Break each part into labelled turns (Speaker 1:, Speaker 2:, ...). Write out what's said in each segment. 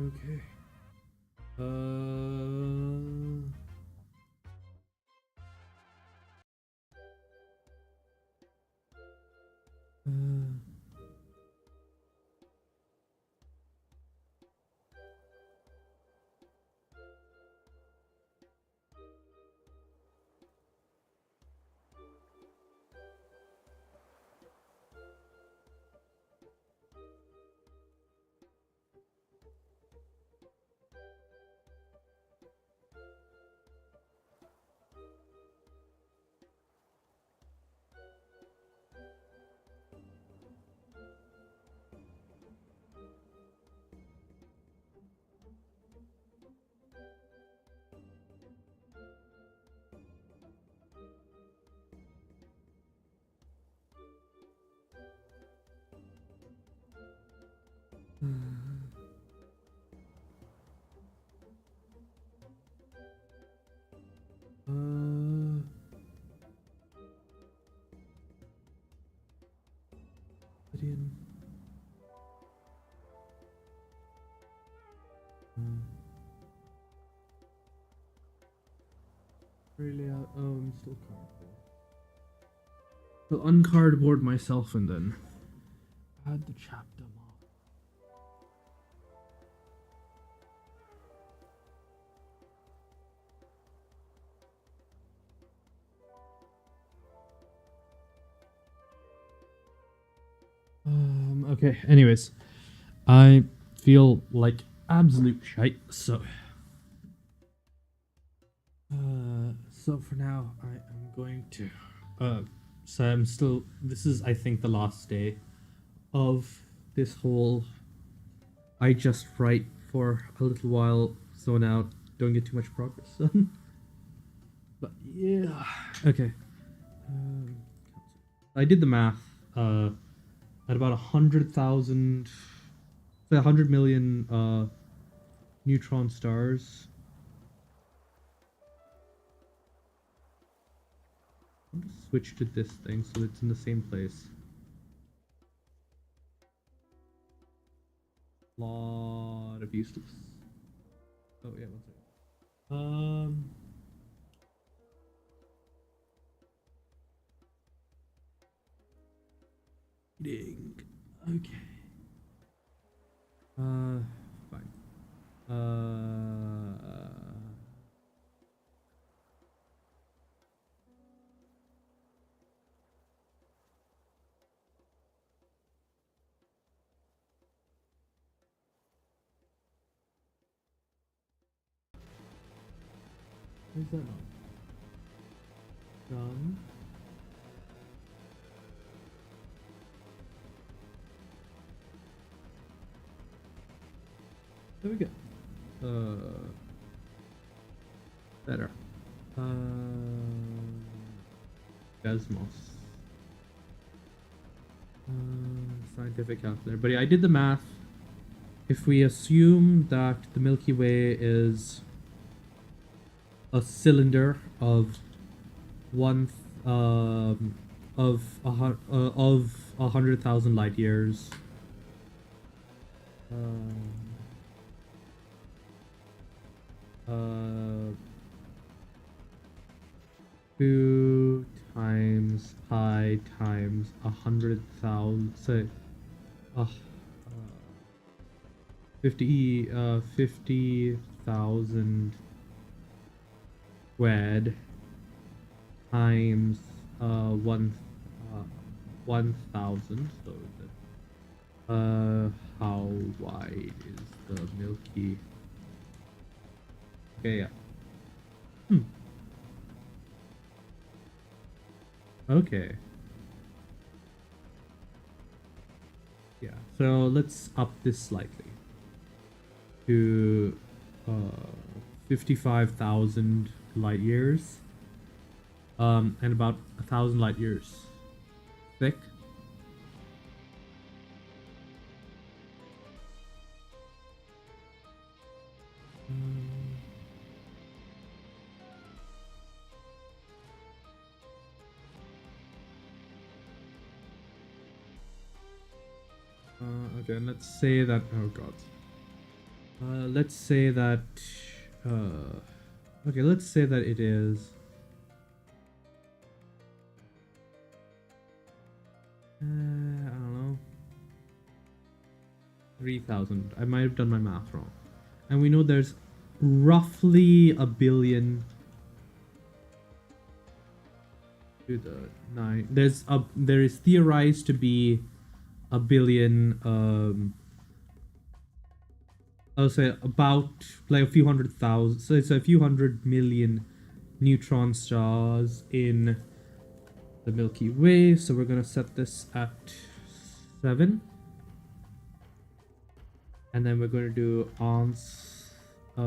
Speaker 1: Okay. Gideon. Really? I'm still cardboard. I'll uncardboard myself and then add the chapter mark. Okay, anyways. I feel like absolute shite, so so for now I am going to so I'm still, this is I think the last day of this whole I just write for a little while, zone out, don't get too much progress done. But yeah, okay. I did the math at about 100,000, 100 million neutron stars. I'll just switch to this thing so it's in the same place. Lot of useless. Oh yeah, one second. Ding. Okay. Fine. Where's that on? Done. There we go. Better. Cosmos. Scientific calculator. But yeah, I did the math. If we assume that the Milky Way is a cylinder of of 100,000 light years. Two times pi times 100,000. Say, 50,000 squared times 1,000. So how wide is the Milky? Okay, yeah. Okay. Yeah. So let's up this slightly to 55,000 light years. And about 1,000 light years thick. Okay, and let's say that, oh god. Let's say that. Okay, let's say that it is. I don't know. 3,000. I might have done my math wrong. And we know there's roughly a billion. To the 9. There is theorized to be a billion. I'll say about like a few 100,000. So it's a few 100 million neutron stars in the Milky Way. So we're gonna set this at 7. And then we're going to do ons. We're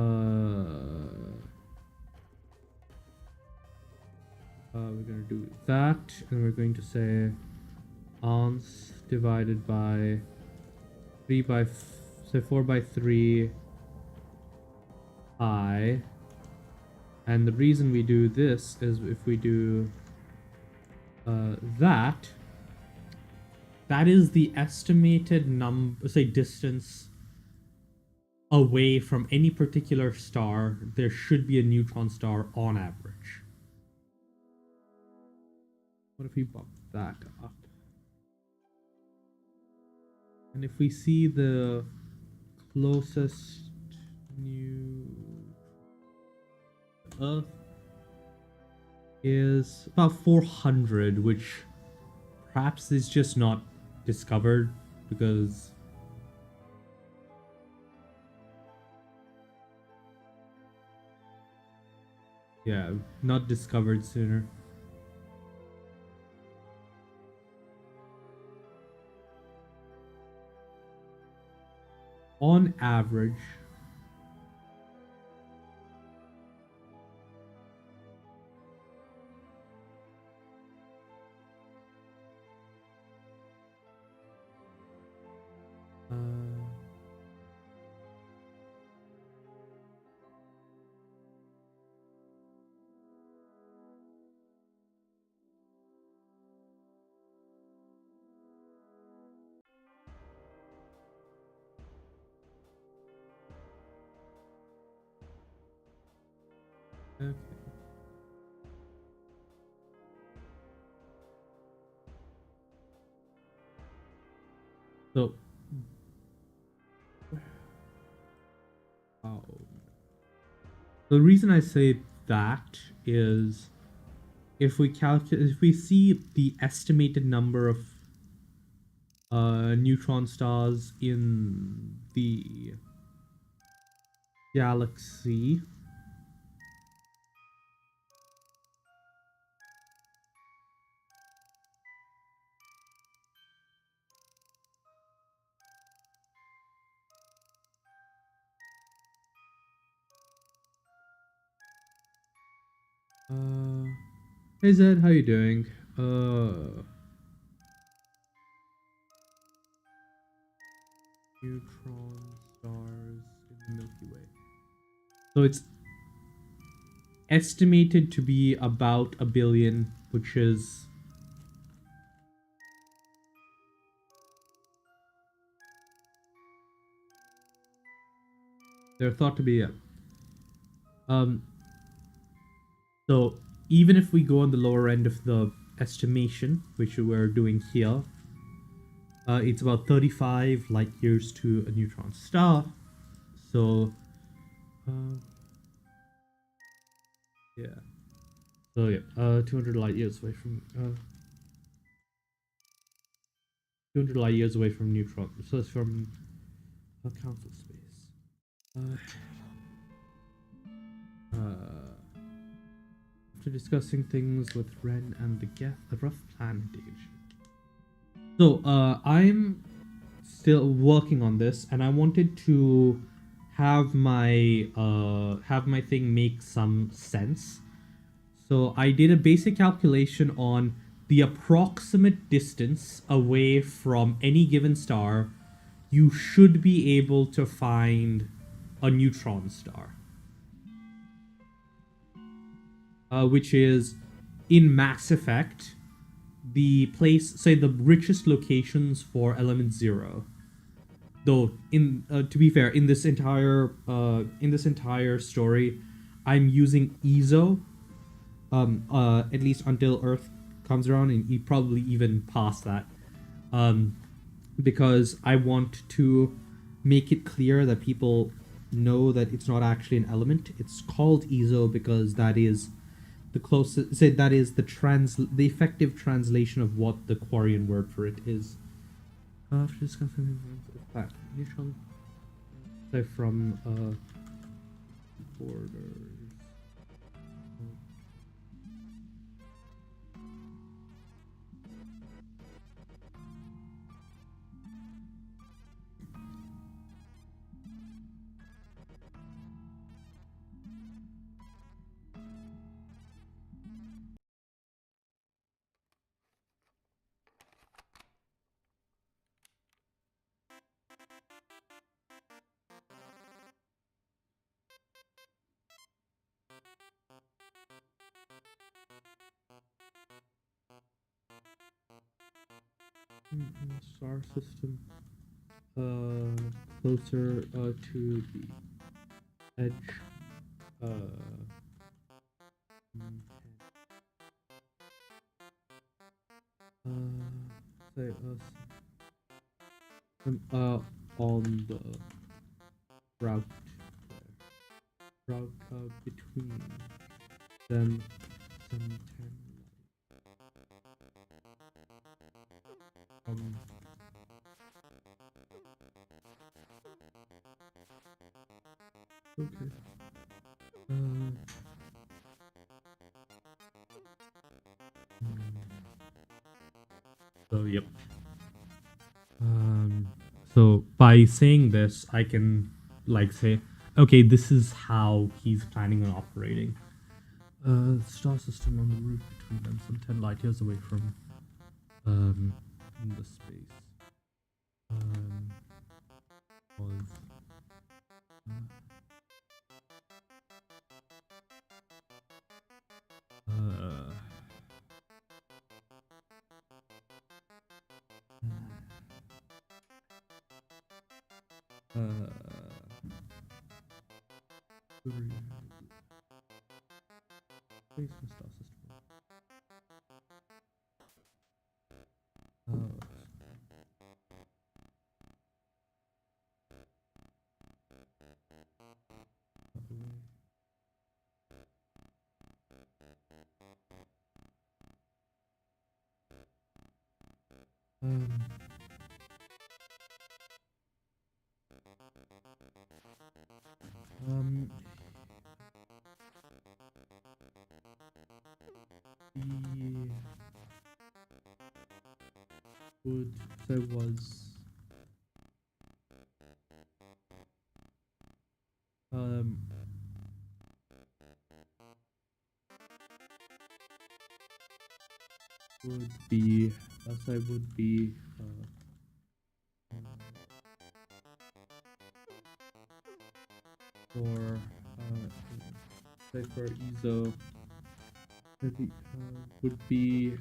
Speaker 1: going to do that, and we're going to say ons divided by 3 by say 4 by 3 pi. And the reason we do this is if we do that is the estimated distance away from any particular star there should be a neutron star on average. What if we bump that up? And if we see the closest new Earth is about 400, which perhaps is just not discovered because not discovered sooner. On average, okay. So, the reason I say that is if we see the estimated number of neutron stars in the galaxy, hey Zed, how you doing? Neutron stars in the Milky Way. So it's estimated to be about a billion, which is they're thought to be so even if we go on the lower end of the estimation, which we're doing here, it's about 35 light years to a neutron star. So yeah. So yeah, 200 light years away from 200 light years away from neutron. So it's from council space. After discussing things with Ren and the Geth, a rough plan age. So I'm still working on this, and I wanted to have my thing make some sense. So I did a basic calculation on the approximate distance away from any given star you should be able to find a neutron star. Which is, in Mass Effect, the place, say the richest locations for element 0 Though, in to be fair, in this entire story, I'm using Ezo, at least until Earth comes around, and probably even past that, um, because I want to make it clear that people know that it's not actually an element. It's called Ezo because that is the closest. Say that is the effective translation of what the Quarian word for it is. After discussing the fact neutral, say from borders. Star system closer to the edge say on the route between them some 10 okay. So yep. So by saying this, I can like say, okay, this is how he's planning on operating. Star system on the route between them, some 10 light years away from in the space. Was space and star system. Would there was would be as I would be for say for Ezo would be his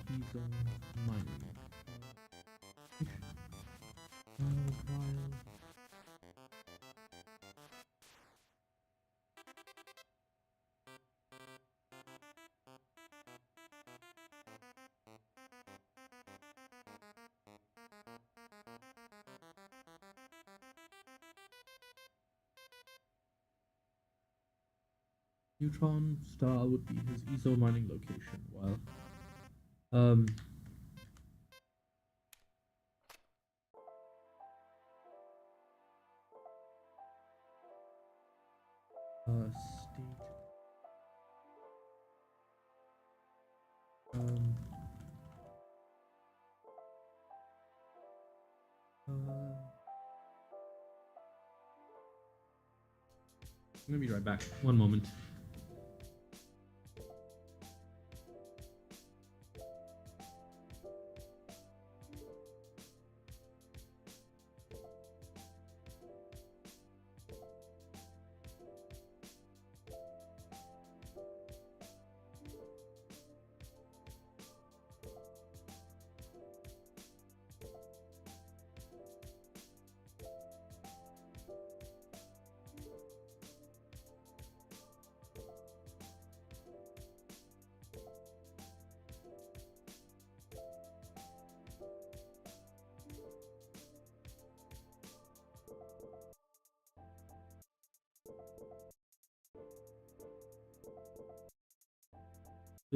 Speaker 1: Ezo mining while Neutron Star would be his Ezo mining location, while state I'm gonna be right back. One moment.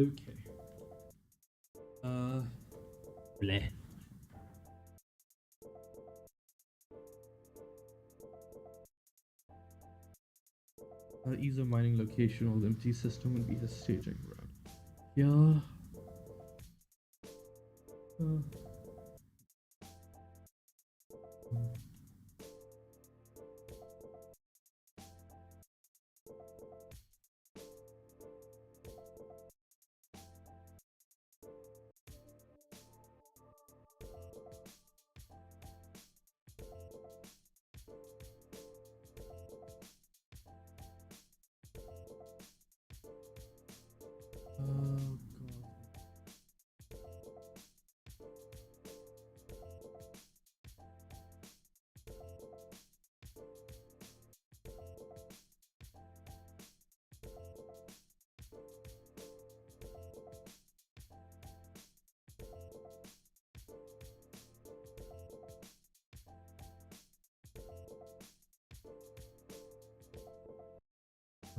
Speaker 1: Okay. Bleh. Ease of mining location or the empty system would be the staging ground. Yeah. Uh,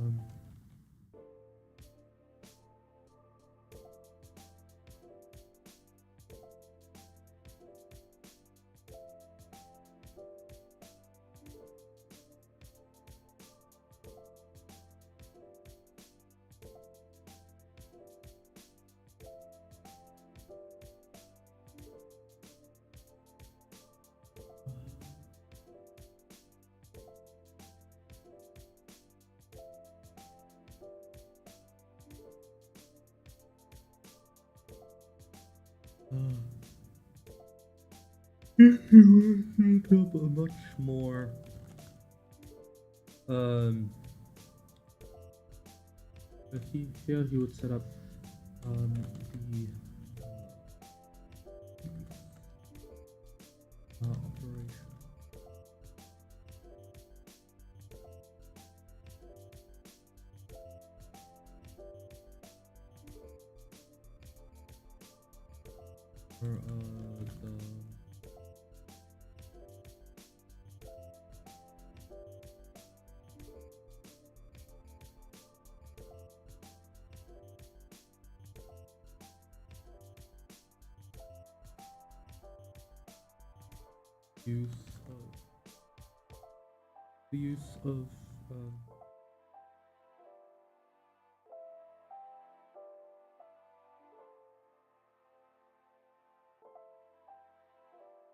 Speaker 1: oh god. If you would set up a much more um here he would set up the operation for the use of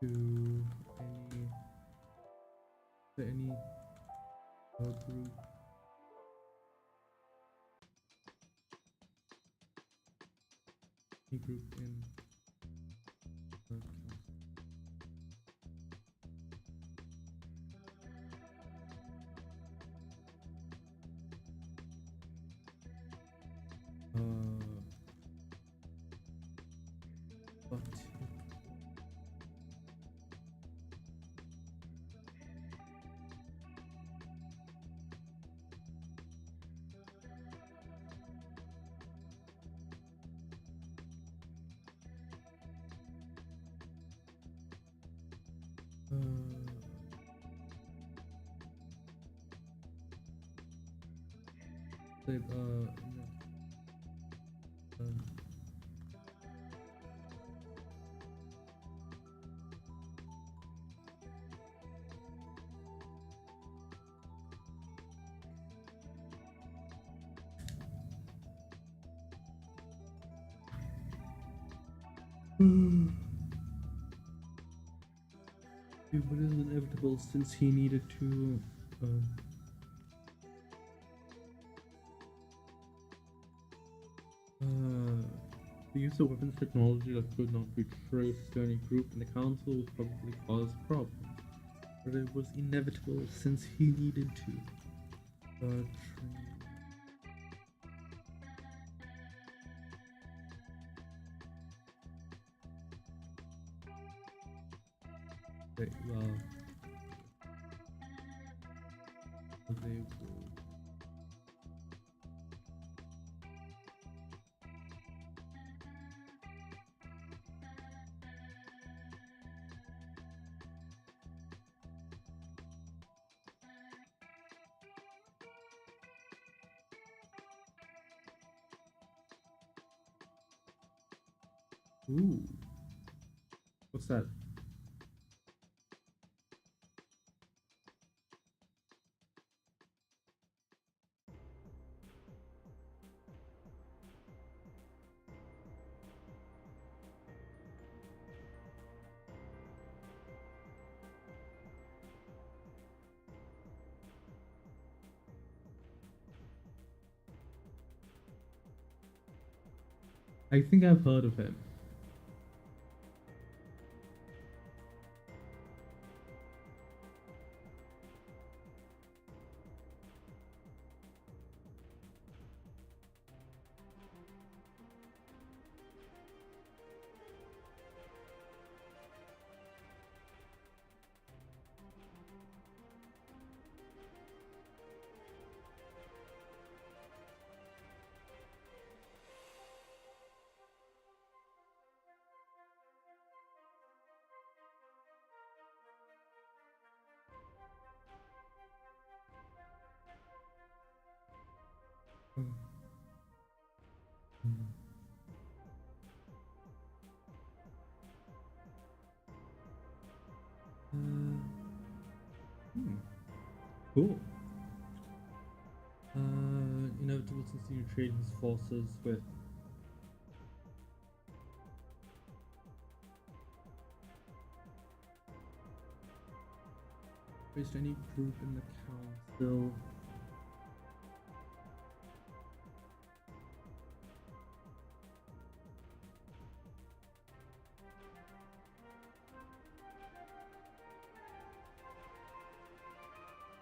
Speaker 1: to any group any group in but say it was inevitable since he needed to the use of weapons technology that could not be traced to any group in the council would probably cause problems, but it was inevitable since he needed to train. Wait, well, they will. Ooh. What's that? I think I've heard of him. Cool. Inevitable to see you trade his forces with raised any group in the council.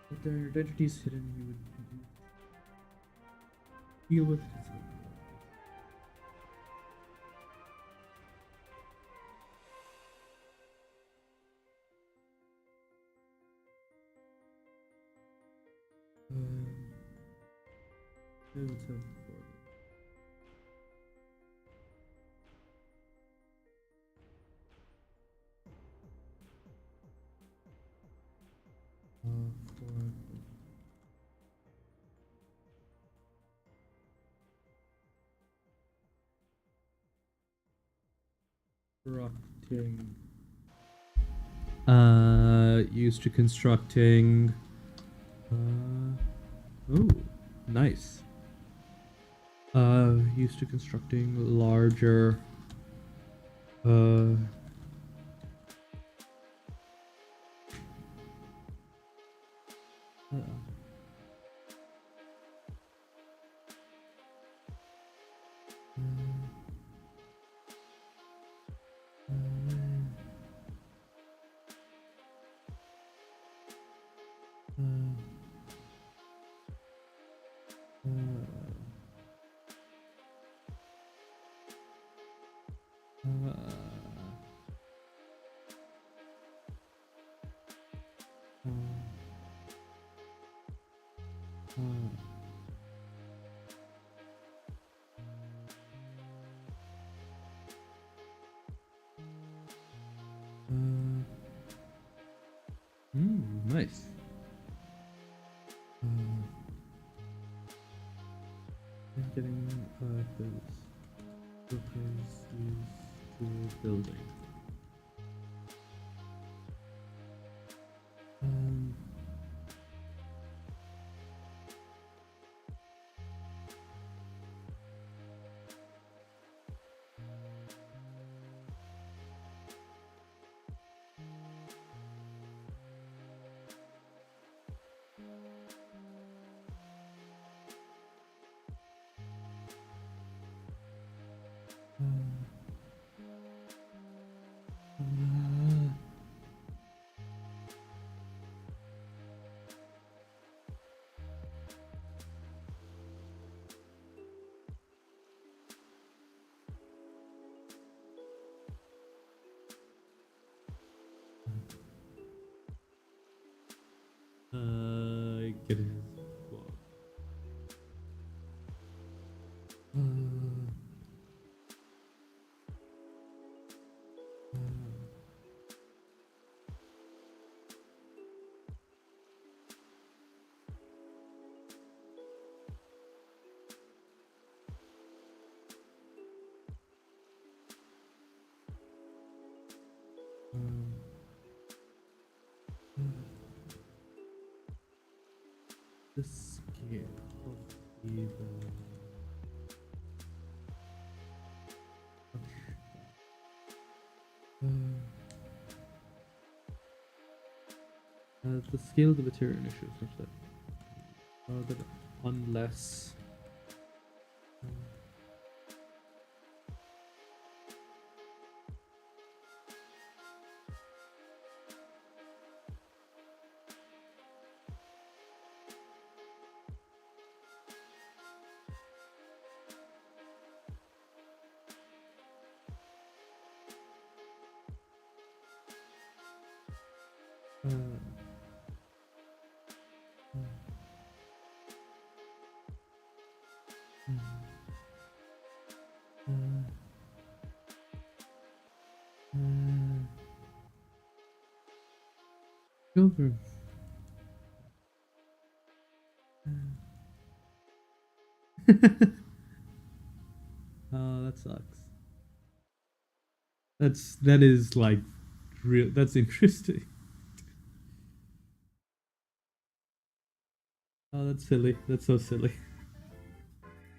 Speaker 1: If their identity is hidden, you would deal with it. Constructing. Used to constructing. Oh, nice. Used to constructing larger. Nice. Getting those workers used to building. Get his blog. Yeah, hopefully the scale of the material issue is such that unless children. Oh, that sucks. That is like real. That's interesting. Oh, that's silly. That's so silly.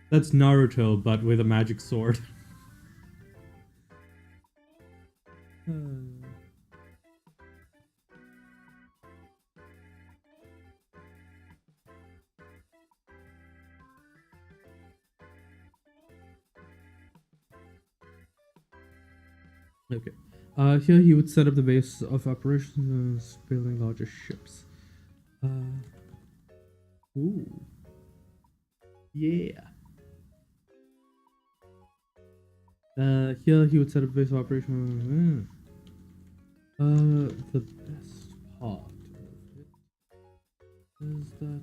Speaker 1: That's Naruto, but with a magic sword. Okay. Here he would set up the base of operations, building larger ships. Ooh. Yeah. Here he would set up base of operations. The best part of it is that.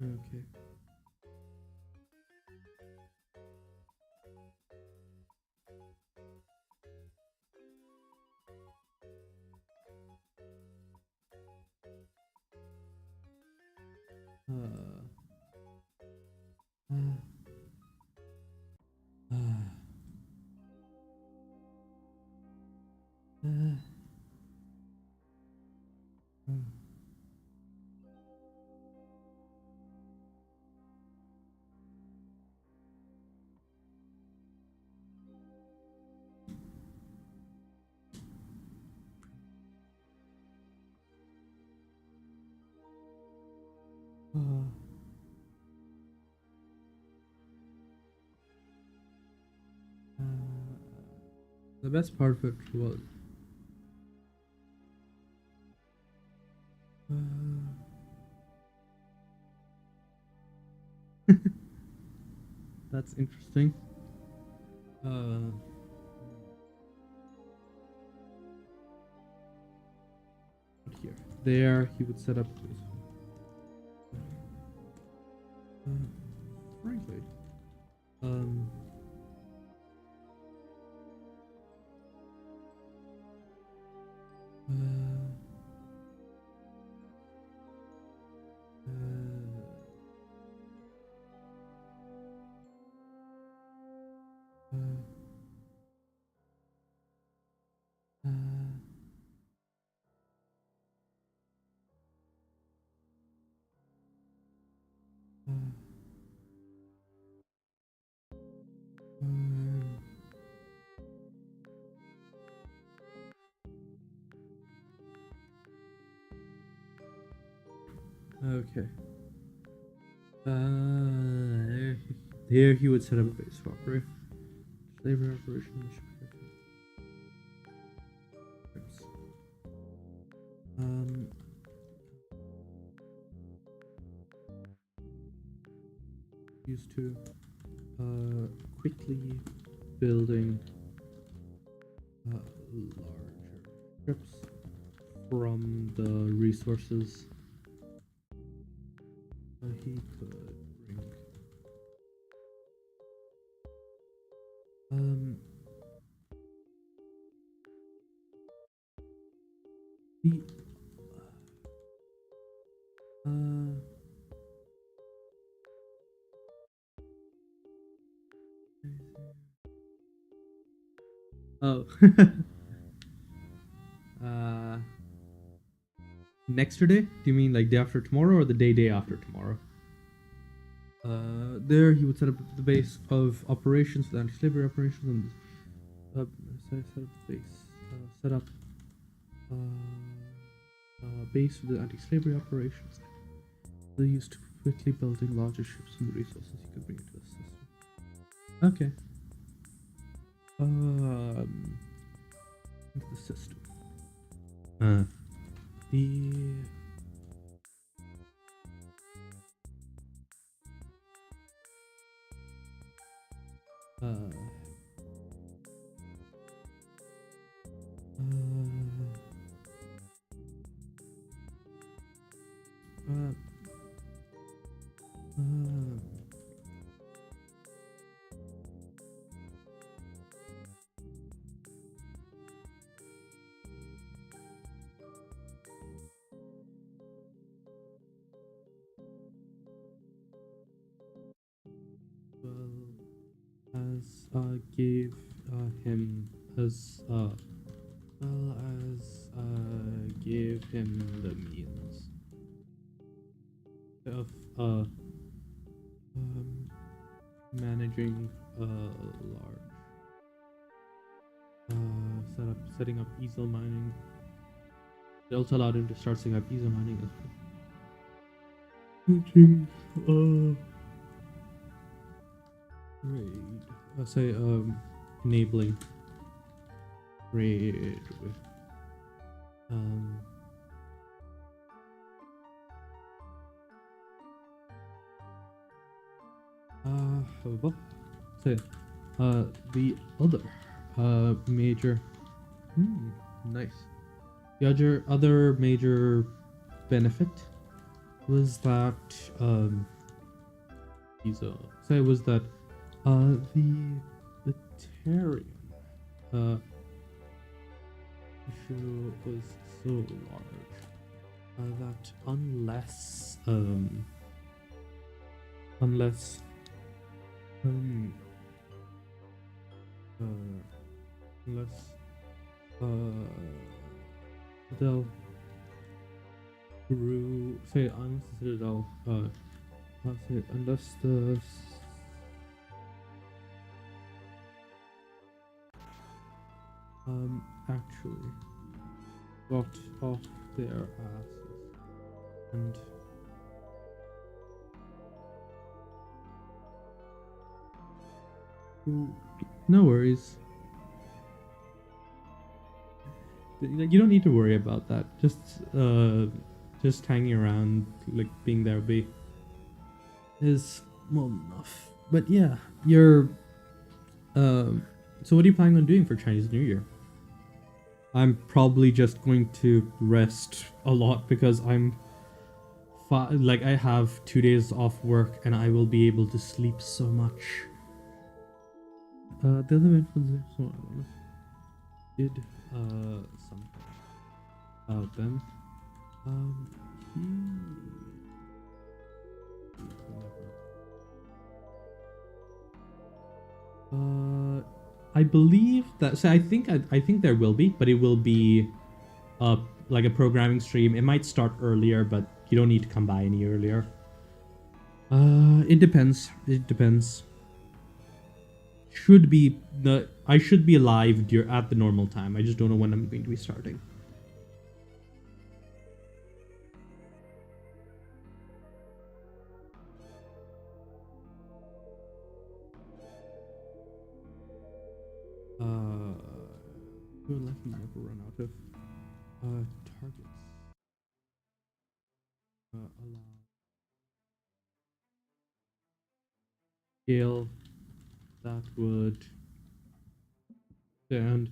Speaker 1: Okay. The best part of it was that's interesting. Here, there, he would set up. Frankly, okay. Here he would set up a base of operation. Slavery operation. Used to quickly building larger ships from the resources he could bring. Um, the uh, oh, uh, next day? Do you mean like day after tomorrow or the day after tomorrow? There he would set up the base of operations for the anti-slavery operations and set up the base. Set up base for the anti-slavery operations. They used to quickly building larger ships and the resources he could bring into the system. Okay. Into the system. The as gave him as well as gave him the means of managing large setting up easel mining. They also allowed him to start setting up easel mining as well. Which trade. Let's say enabling trade with say the other major nice. The other major benefit was that was that the Terran issue was so large that unless Citadel grew say unless the Citadel say unless the actually got off their asses and no worries. You don't need to worry about that. Just hanging around, like being there is well enough. But yeah, you're so what are you planning on doing for Chinese New Year? I'm probably just going to rest a lot because I'm like I have 2 days off work and I will be able to sleep so much. The other event was so did something about them. I believe that. So I think there will be, but it will be like a programming stream. It might start earlier, but you don't need to come by any earlier. It depends. It depends. I should be live at the normal time. I just don't know when I'm going to be starting. We'll likely never run out of targets. Allow scale that would stand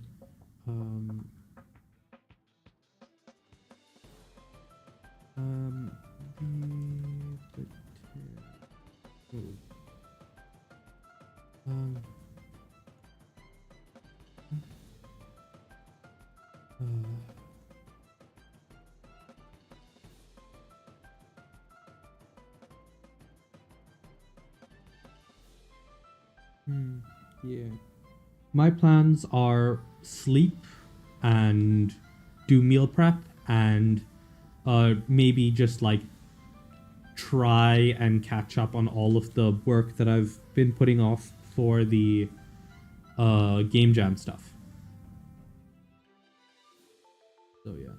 Speaker 1: Yeah. My plans are sleep and do meal prep and maybe just like try and catch up on all of the work that I've been putting off for the game jam stuff. So yeah.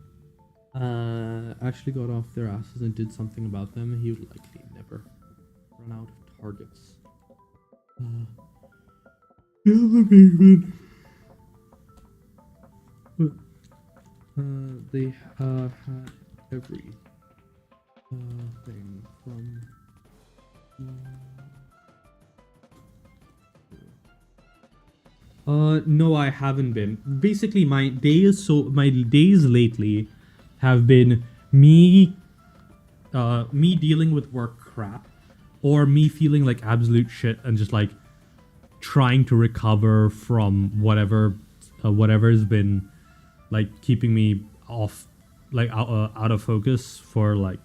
Speaker 1: Actually got off their asses and did something about them. He would likely never run out of targets. Yeah, the big one. They had every thing from. No, I haven't been. Basically, my days lately have been me dealing with work crap, or me feeling like absolute shit and just like trying to recover from whatever's been like keeping me off, like out of focus for like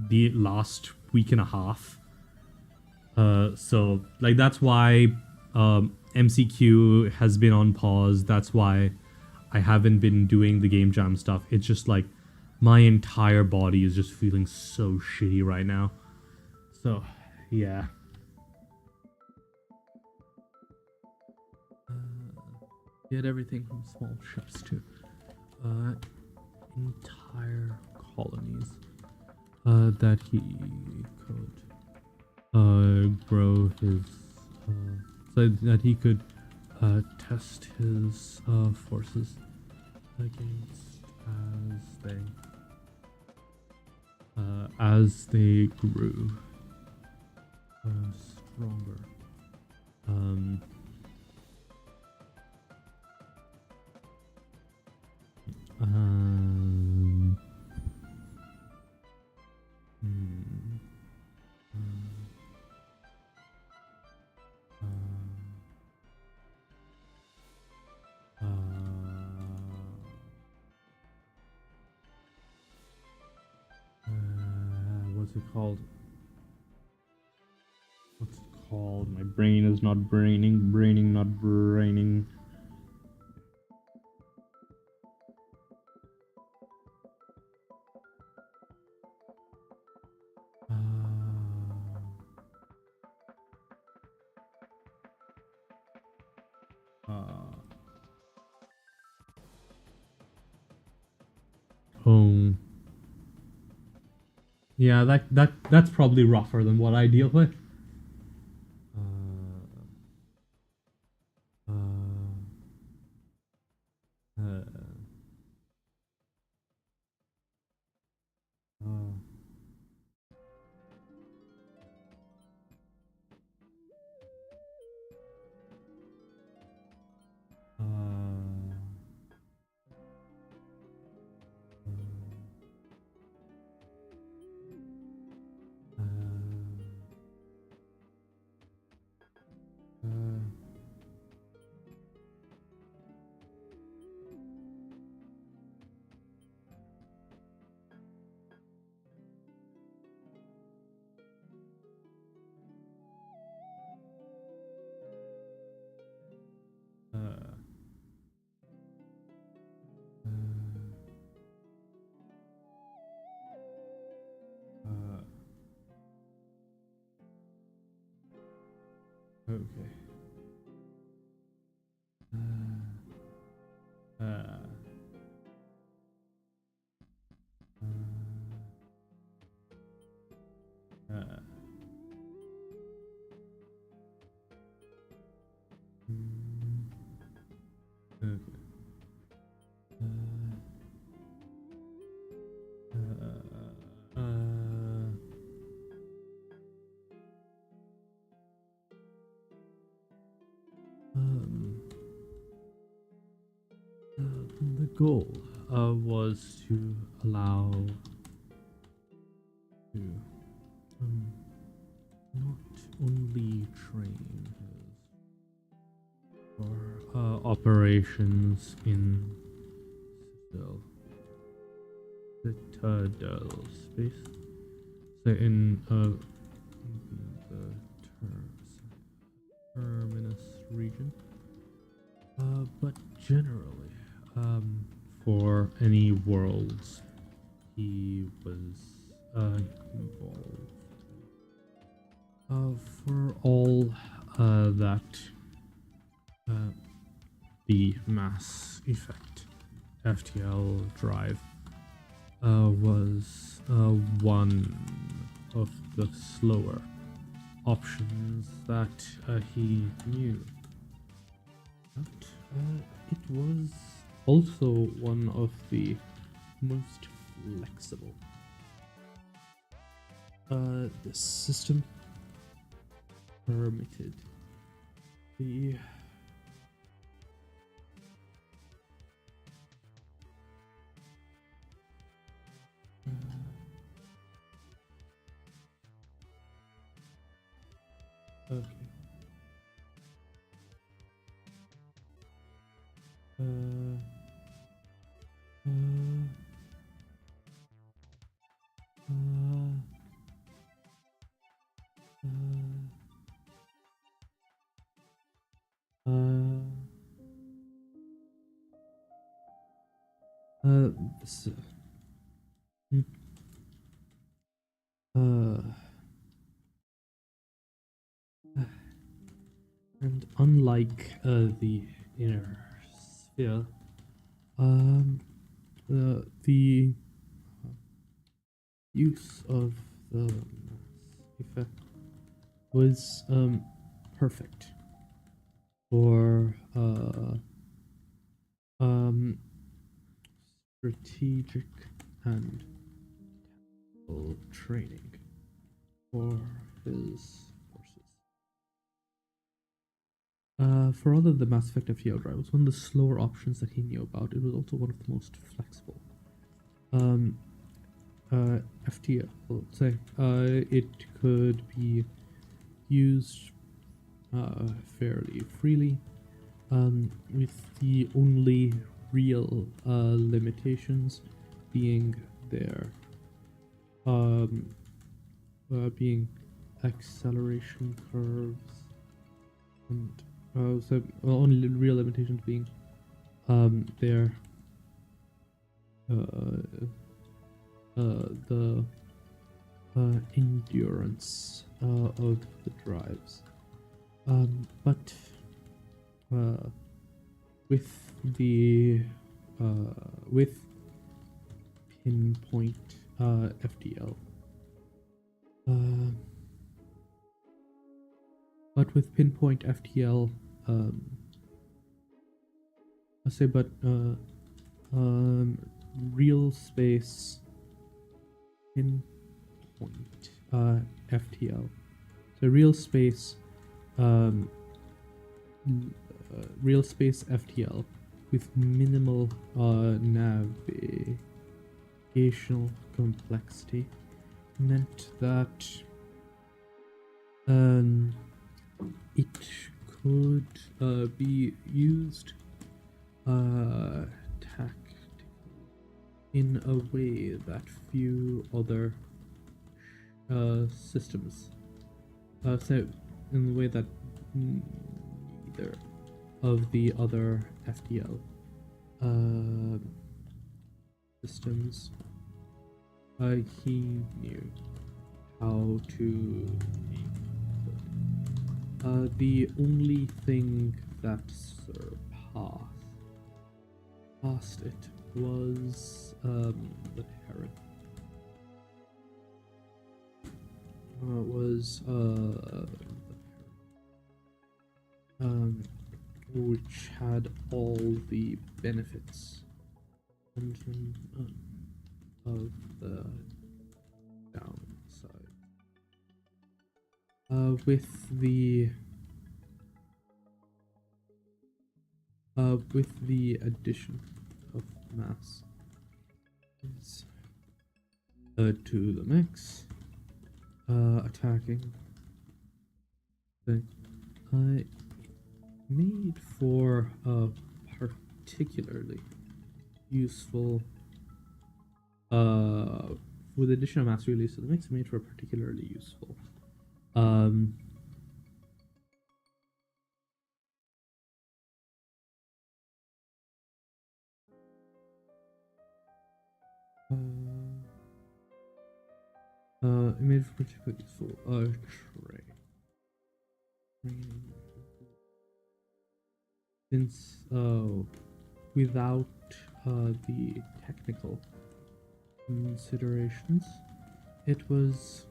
Speaker 1: the last week and a half. So like that's why MCQ has been on pause. That's why I haven't been doing the game jam stuff. It's just like my entire body is just feeling so shitty right now. So yeah. He had everything from small ships to entire colonies that he could grow his so that he could test his forces against as they grew stronger. Um, um, what's it called? What's it called? My brain is not braining, not braining. Oh. Yeah, that's probably rougher than what I deal with. Uh, uh, uh, okay. Okay. Um, the goal was to allow to not only train his for operations in Citadel space, so in the terms region. But generally, for any worlds he was involved. For all that the Mass Effect FTL drive was one of the slower options that he knew. But it was also one of the most flexible. The system permitted the okay. So, and unlike the inner sphere, the use of the Mass Effect was perfect for strategic and tactical training for his forces. For all of the Mass Effect FTL drive was one of the slower options that he knew about. It was also one of the most flexible. FTL, let's say, it could be used fairly freely, with the only real limitations being their being acceleration curves, and so only real limitations being their the endurance of the drives, but with the with pinpoint FTL, but with pinpoint FTL, I say, but real space pinpoint FTL. So real space FTL with minimal navigational complexity meant that it could be used tactically in a way that few other systems, so in the way that neither of the other FTL systems he knew how to make good. The only thing that surpassed it was the Terran. Which had all the benefits and of the downside. With the addition of mass to the mix, attacking thing, made for a particularly useful with additional mass release to the mix, made for a particularly useful Image particularly useful. Tray. Since without the technical considerations, it was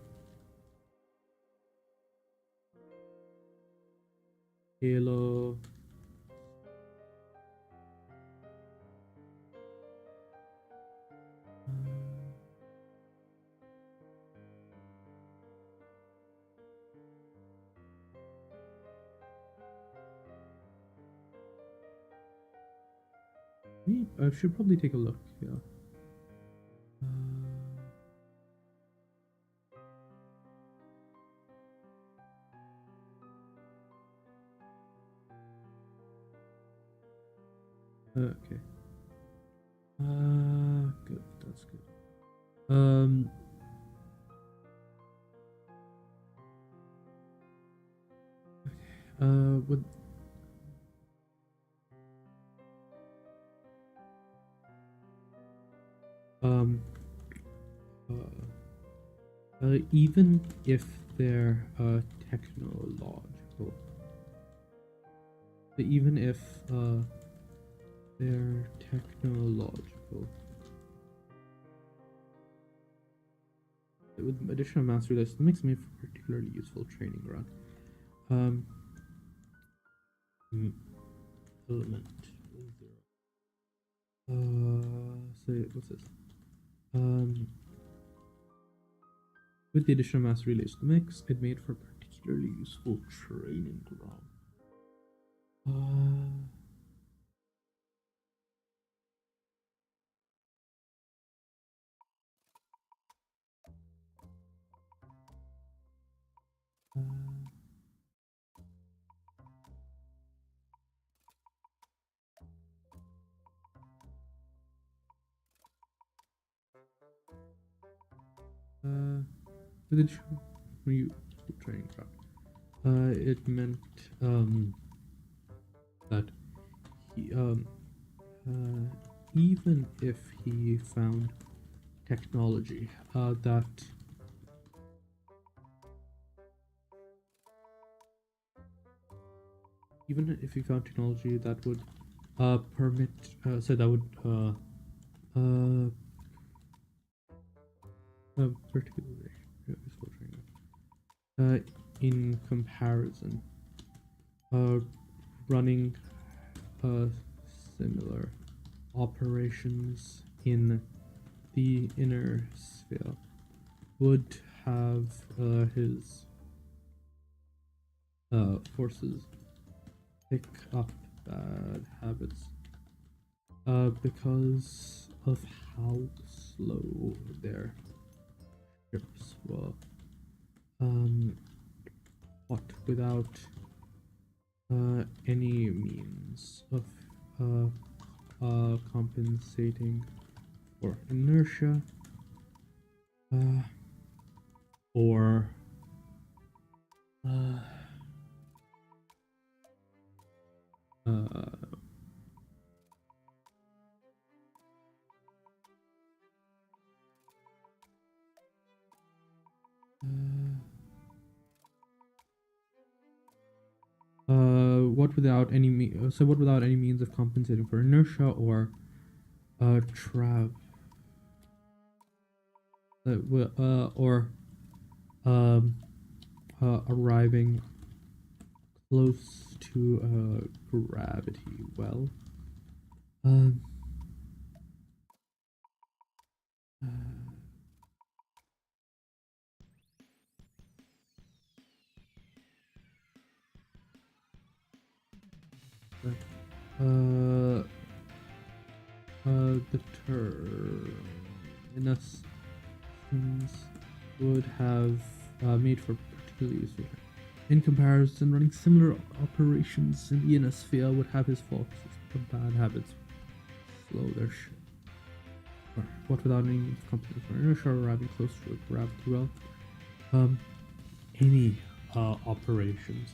Speaker 1: Halo. I should probably take a look. Yeah. Okay. Good. That's good. Would even if they're technological, even if they're technological, with additional mastery, this makes me a particularly useful training ground. Element 0. Say what's this? With the additional mastery relays to the mix, it made for a particularly useful training ground. With additional training ground, it meant that he even if he found technology that would permit so that would particularly useful training in comparison running similar operations in the inner sphere would have his forces pick up bad habits because of how slow their ships were. What without any means of compensating for inertia or what without any means of compensating for inertia or arriving close to gravity. Well, the terminus would have made for particularly useful. In comparison, running similar operations in the inner sphere would have his faults of bad habits slow their ship. What without any competence for inertia arriving close to gravity? Well, any operations,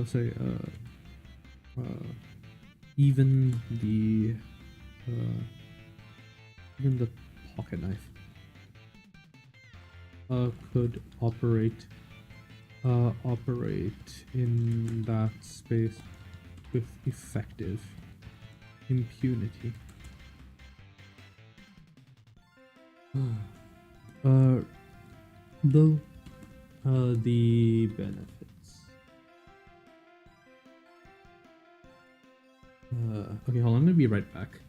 Speaker 1: say even the pocket knife could operate in that space with effective impunity. Though the benefits. Okay, hold on, I'm gonna be right back.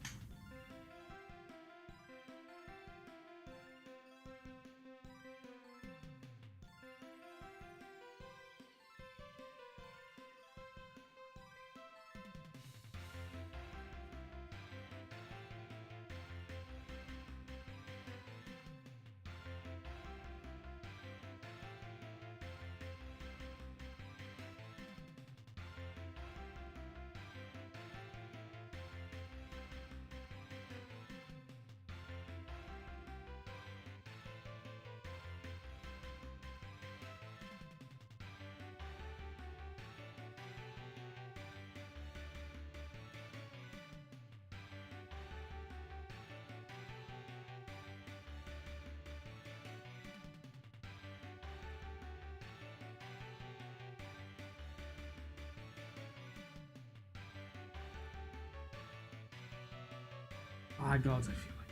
Speaker 1: Ah, gods, I feel like.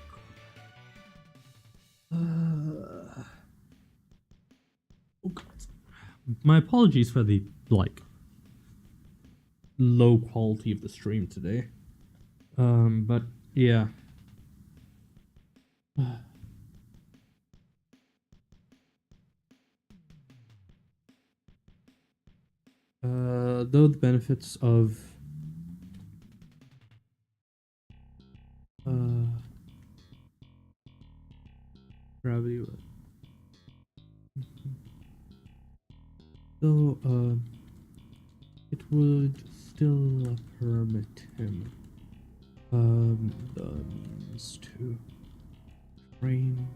Speaker 1: Oh, God. My apologies for the low quality of the stream today. But yeah. Though the benefits of gravity, though it would still permit him the means to train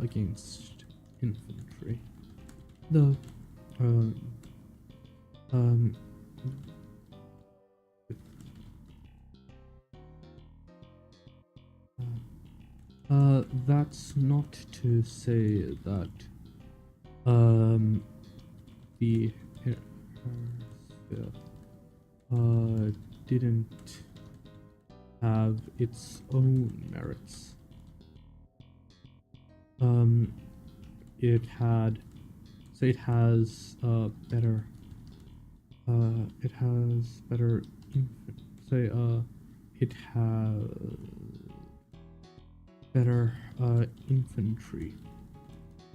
Speaker 1: against infantry. Though that's not to say that the didn't have its own merits. It had, say, it has better, it has better, say, it has better infantry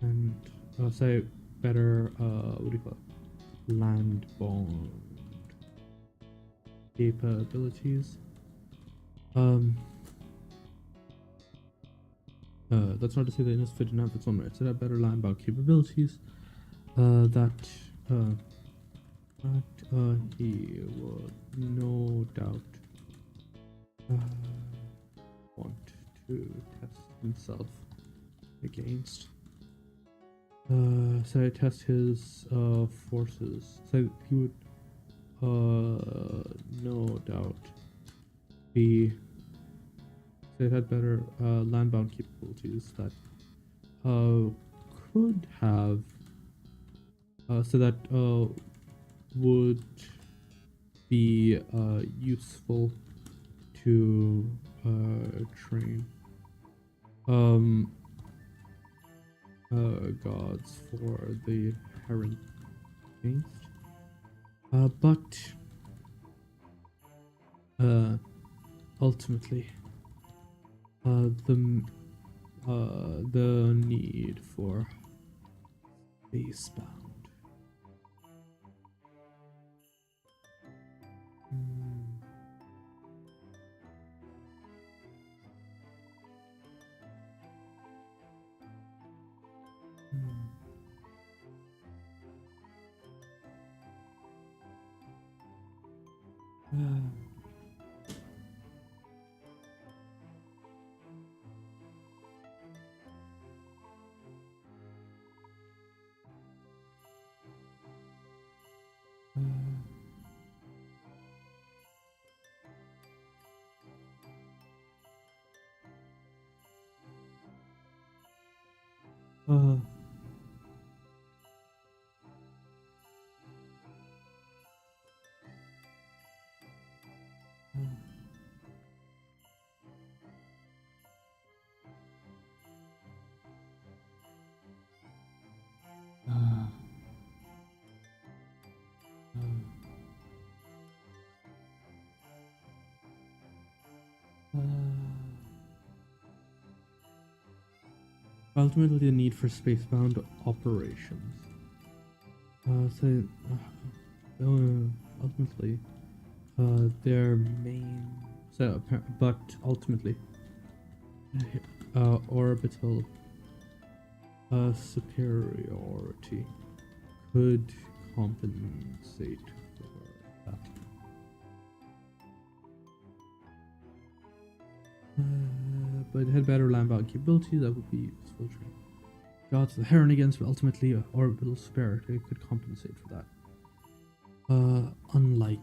Speaker 1: and say better what do you call it, land-borne capabilities. That's not to say that Innisfit didn't have its own merits. It had better land-bound capabilities that he would no doubt want to test himself against. So I test his forces. So he would no doubt be, so it had better land-bound capabilities that could have so that would be useful to train gods for the inherent against. But ultimately the need for Spacebound. ultimately the need for spacebound operations. Ultimately, their main, but ultimately, orbital superiority could compensate for that. But it had better landbound capability, that would be useful training. Gods, the Heron against, but ultimately orbital superiority could compensate for that. Unlike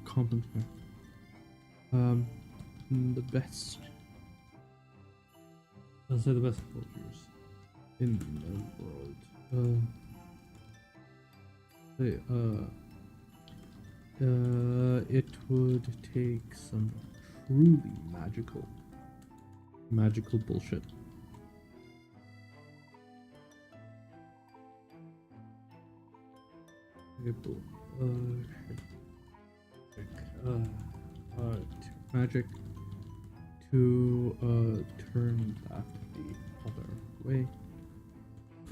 Speaker 1: compensate. The best. I'll say the best soldiers in the world. It would take some truly magical bullshit. Magic to turn that the other way.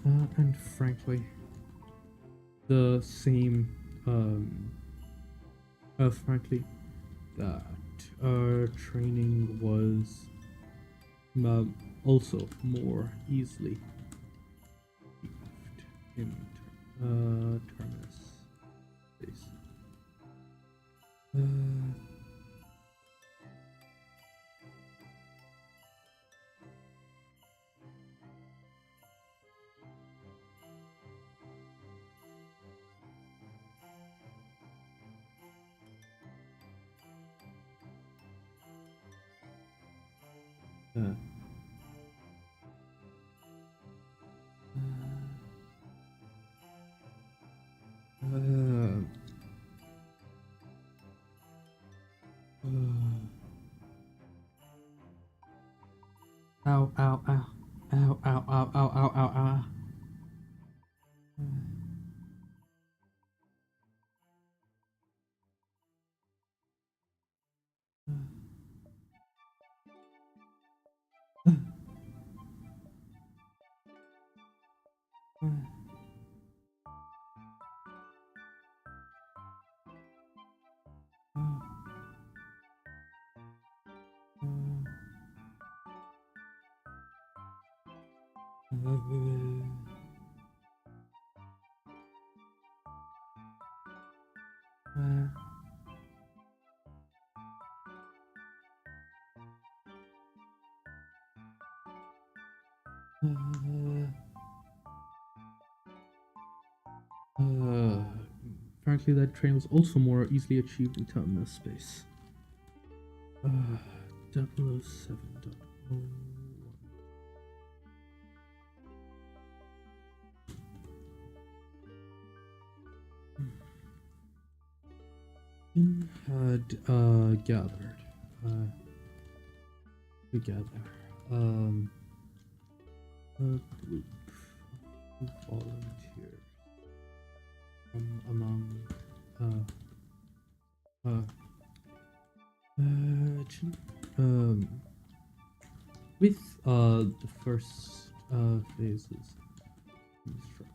Speaker 1: And frankly, the same, frankly, that training was also more easily achieved in Terminus space. Ow, ow, ow. Ow, ow, ow, ow, ow, ow, ow. Frankly, that train was also more easily achieved in Terminus space. 007.01. Had gathered together a group of volunteers from among With the first phases construction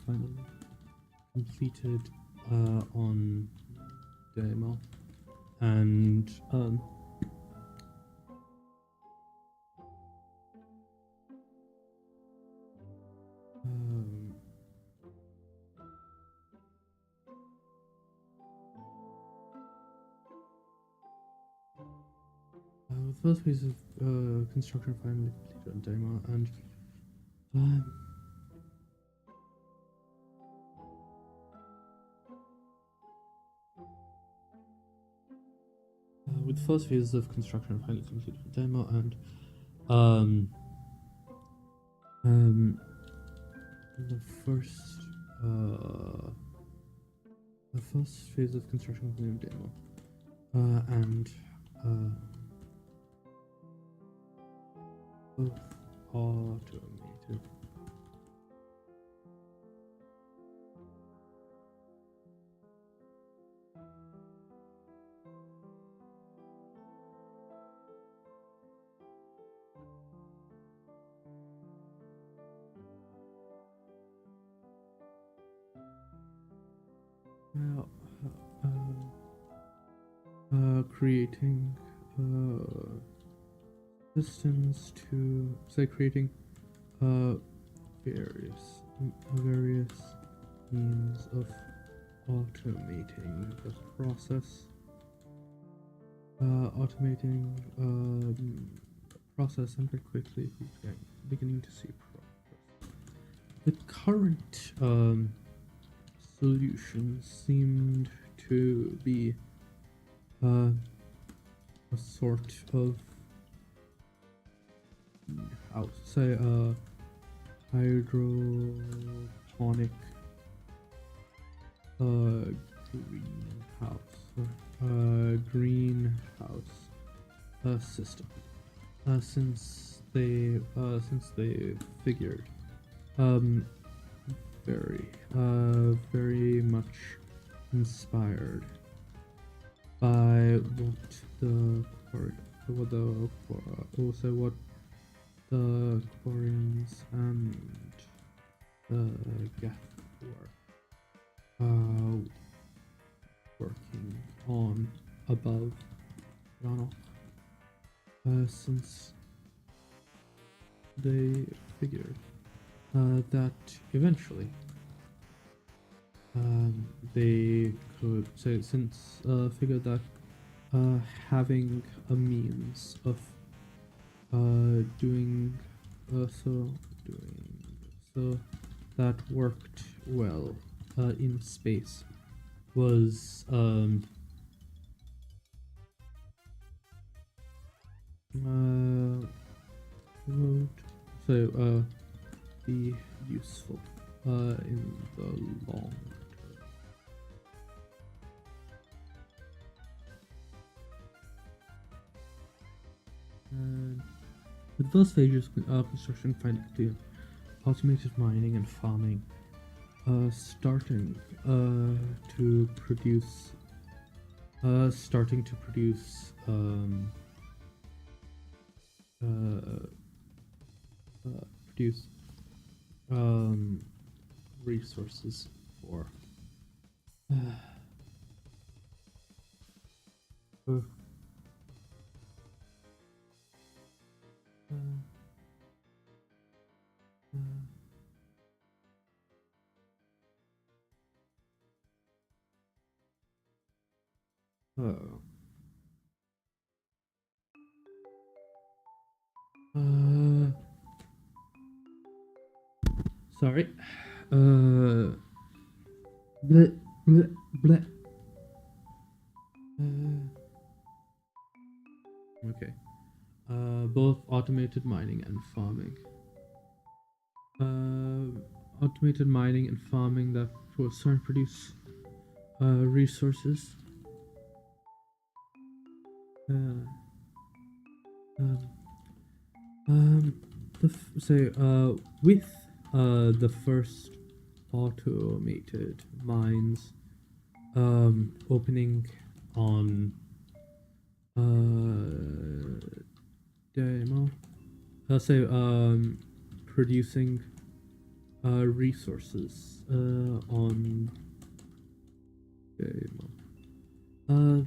Speaker 1: finally completed on demo, and the first phase of construction finally completed on demo, and with the first phase of construction finally completed on demo, and the first phase of construction completed on demo, and both automated. Creating systems to creating various means of automating the process, and very quickly beginning to see progress. The current solution seemed to be a sort of hydroponic greenhouse system. Since they figured very much inspired by what the Quarians and the Geth were working on above Rannoch, since they figured that eventually they could figured that having a means of doing so that worked well in space was be useful in the long term. With those phases construction finally completed, automated mining and farming starting to produce resources for sorry. Bleh, bleh, bleh. Okay. Both automated mining and farming. Automated mining and farming that will start to produce resources. With the first automated mines opening on demo. I'll say producing resources on demo.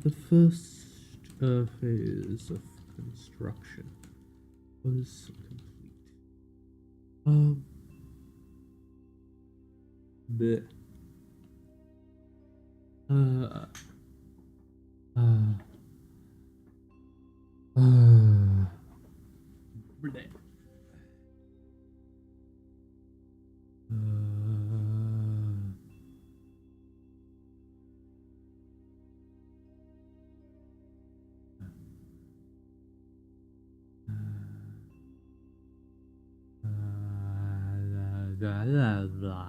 Speaker 1: The first phase of construction was complete. The uh bleh. Blah, blah.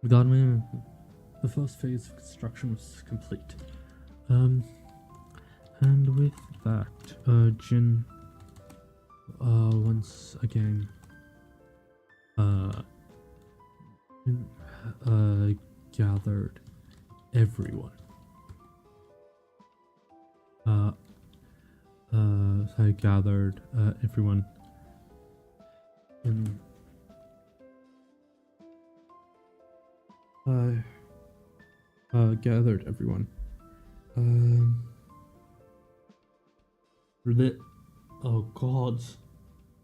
Speaker 1: Without me, the first phase of construction was complete. And with that, Jin, once again, gathered everyone. So I gathered everyone in. Gathered everyone. Oh God,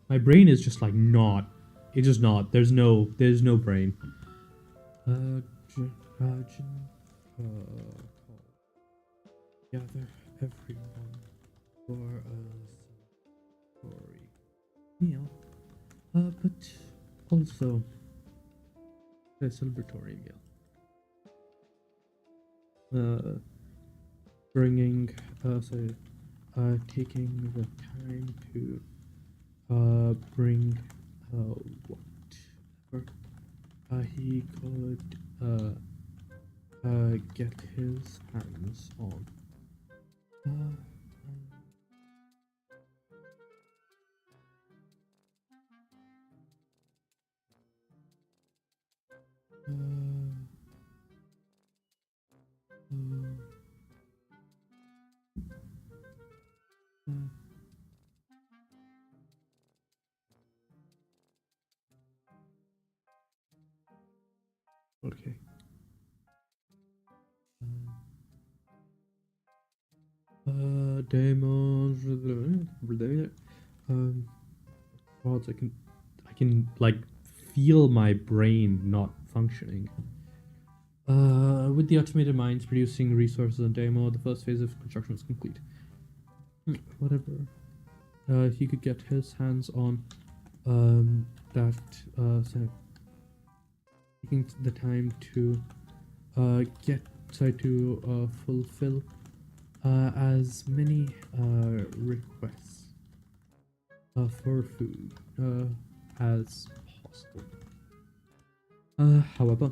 Speaker 1: my brain is just like not. It's just not. There's no brain. Gather everyone for a celebratory meal. But also a celebratory meal. Bringing, taking the time to bring whatever he could get his hands on. Okay. Demos. Gods, I can like feel my brain not functioning. With the automated mines producing resources on demo, the first phase of construction was complete. Whatever. He could get his hands on that. So taking the time to fulfill as many requests for food as possible. However,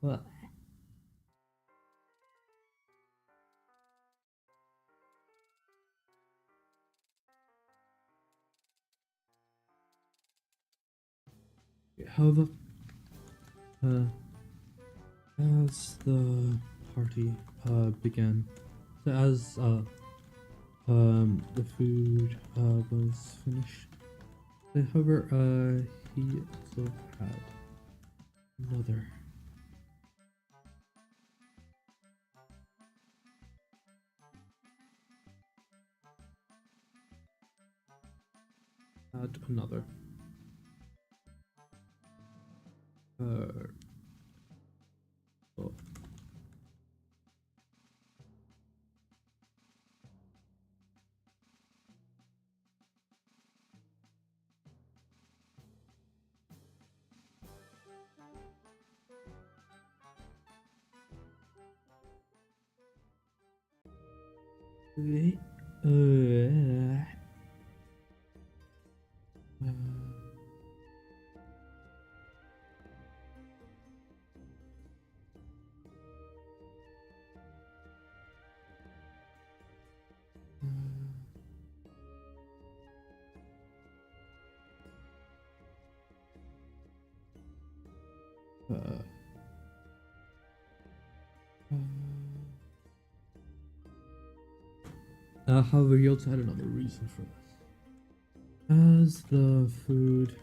Speaker 1: well, however, as the party began, so as the food was finished, however, he also had Another. Add another. Oh. Wait. However, you also had another reason for this. As the food,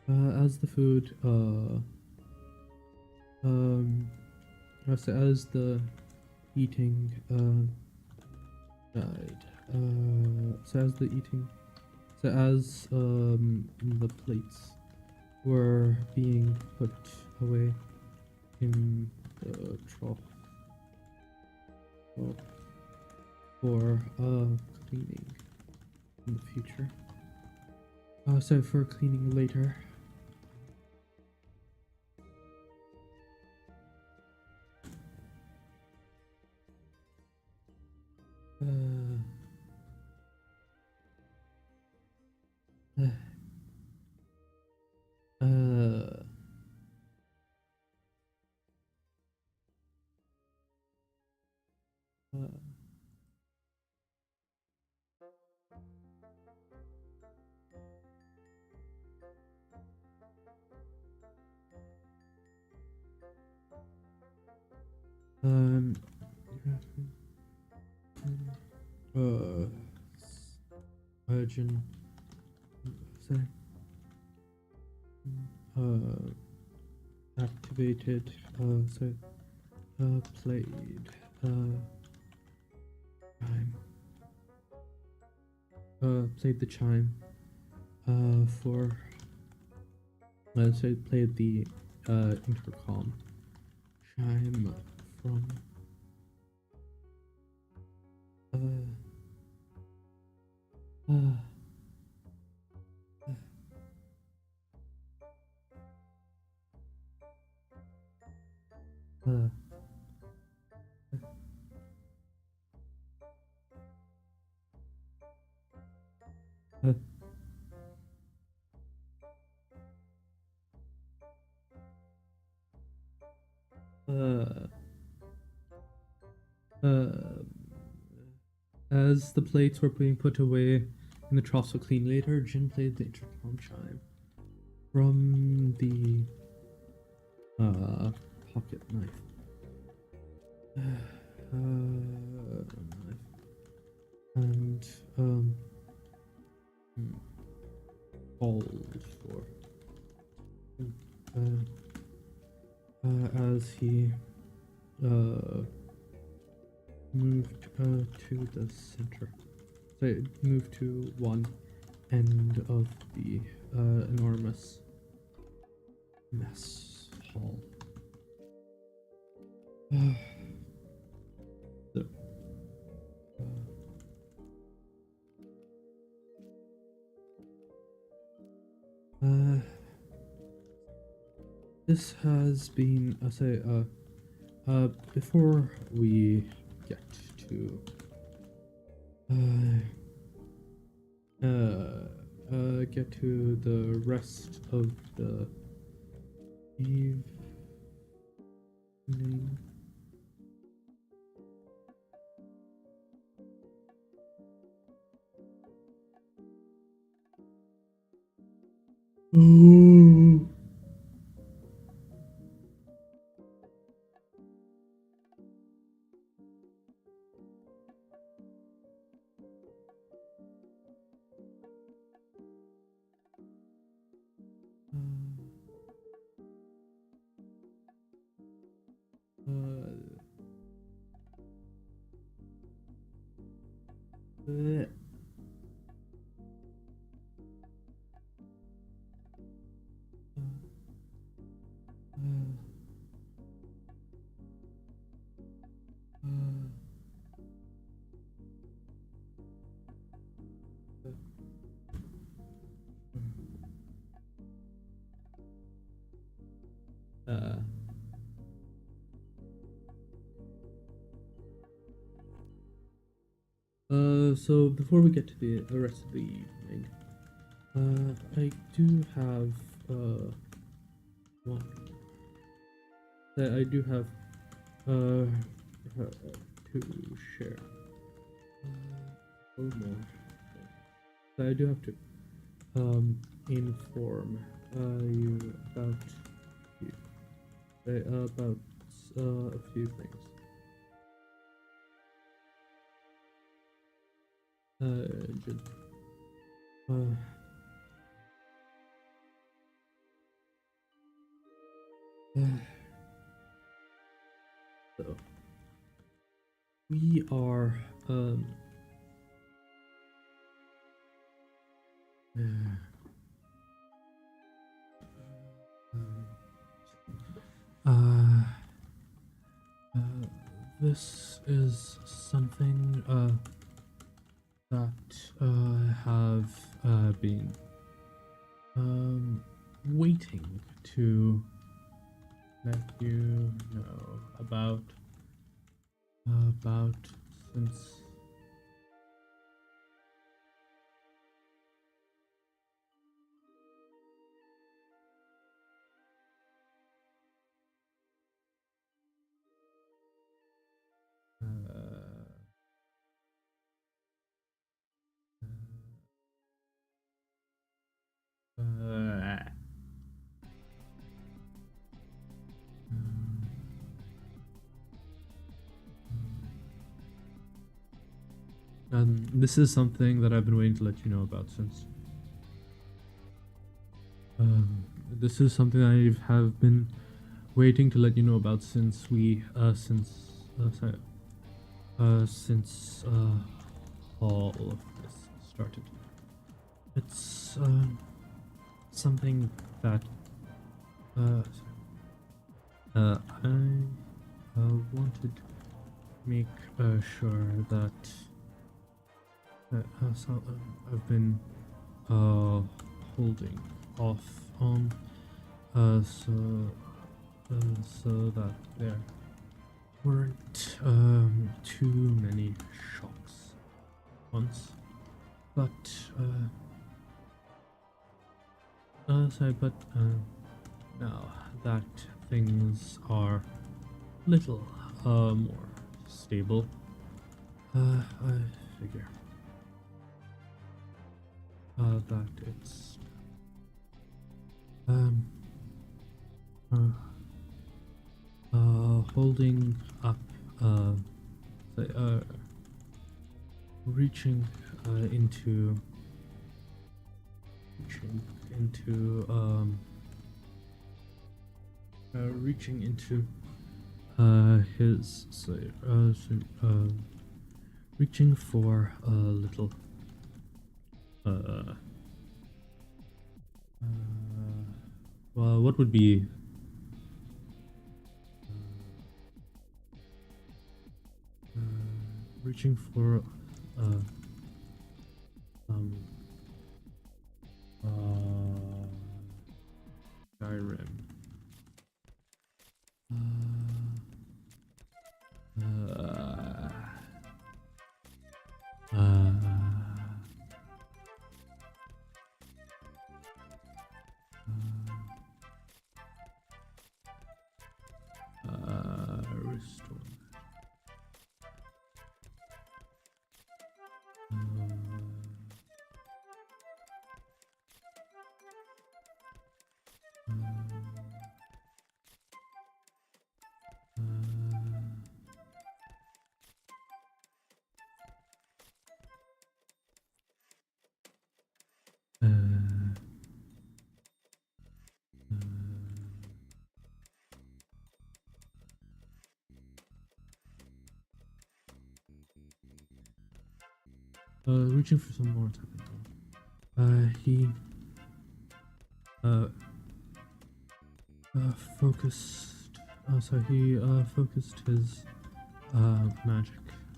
Speaker 1: as the eating died, as the plates were being put away in the trough for cleaning in the future. So for cleaning later. Virgin, sorry, activated, played, chime, played the chime, played the, intercom chime from, as the plates were being put away in the trough so clean later, Jin played the intercom chime from the pocket knife. And called for as he moved to the center. So it moved to one end of the enormous mess hall. So, this has been, before we get to the rest of the evening. Ooh. uh, uh, so before we get to the rest of the evening, I do have one. I do have to share. Oh no. So I do have to inform you about a few things. Just, so we are this is something that I have been waiting to let you know about since this is something that I've been waiting to let you know about since. This is something I have been waiting to let you know about since all of this started. It's something that I wanted to make sure that I've been holding off on so that there weren't too many shocks once, but now that things are little more stable, I figure that it's holding up reaching into his reaching for a little well, what would be reaching for Skyrim. Restore. reaching for some more tapping. He focused. So he focused his magic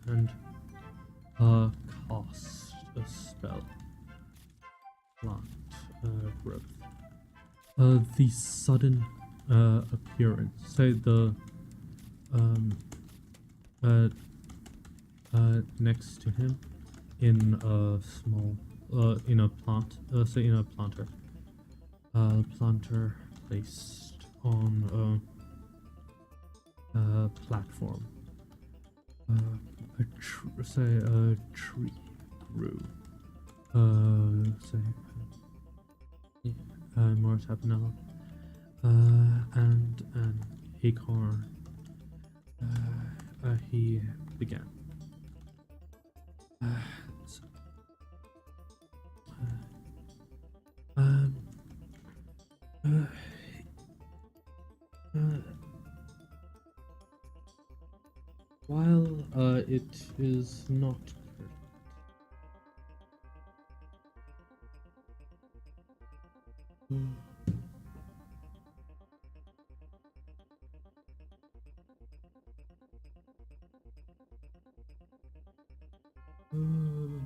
Speaker 1: and cast a spell. Plant growth. The sudden appearance. Say the next to him in a small in a plant. Say in a planter. Planter placed on a platform. Say a tree grew. Say more tap now. And an acorn. He began. So, while it is not correct.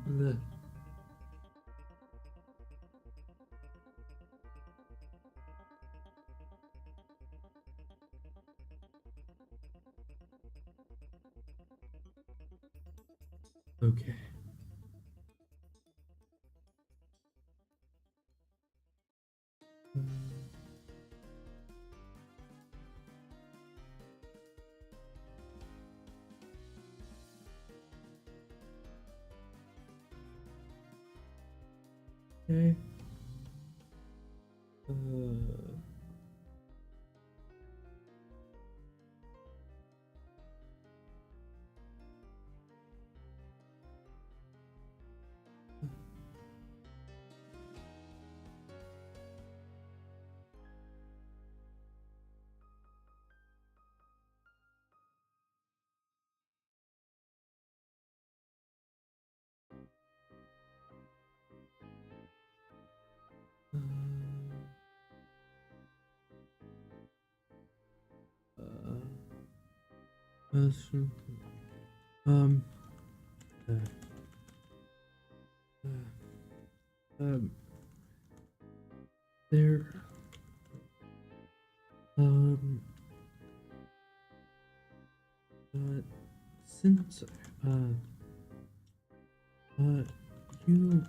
Speaker 1: Bleh. Okay. Okay. Sure. Um. Uh, um. There. Um. Since you might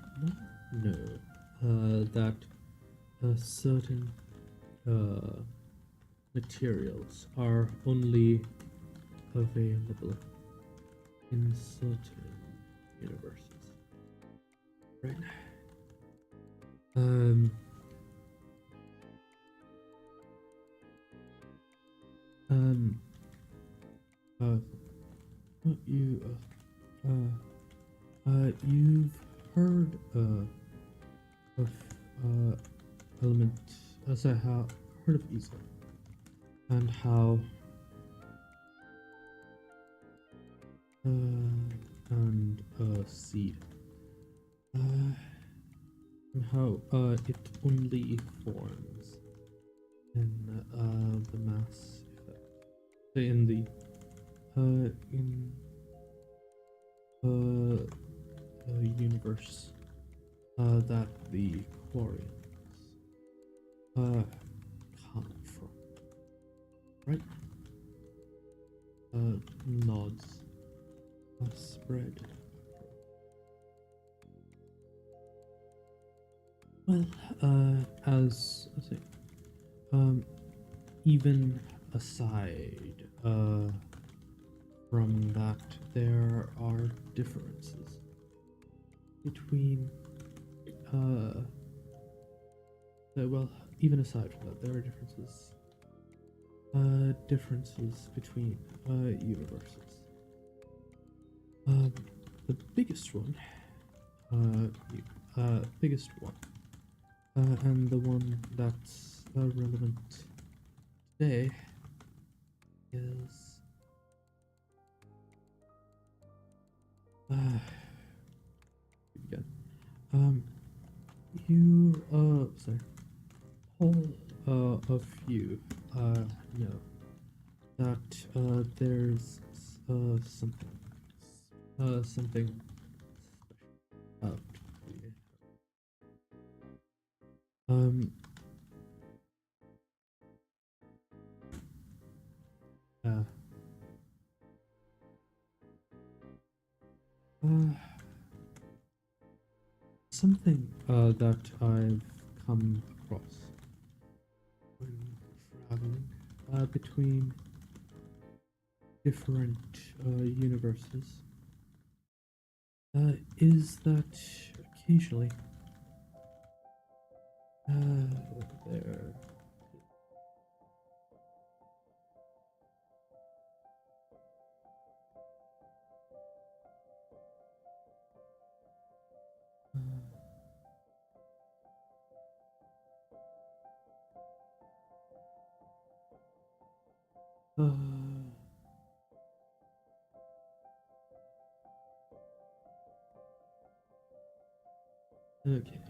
Speaker 1: know that certain materials are only available in certain universes, right? Um. You've heard of element, how heard of Isa and how and seed and how it only forms in the mass effect, in the universe that the Quarians come from, right? Nods spread. Well, as I say, even aside from that, there are differences between well, even aside from that, there are differences between universes. The biggest one, and the one that's relevant today is You, sorry, all, of you, know that, there's, something, something about you. Um, uh, uh, something, that I've come across when traveling, between different, universes, is that occasionally, there, uh, okay.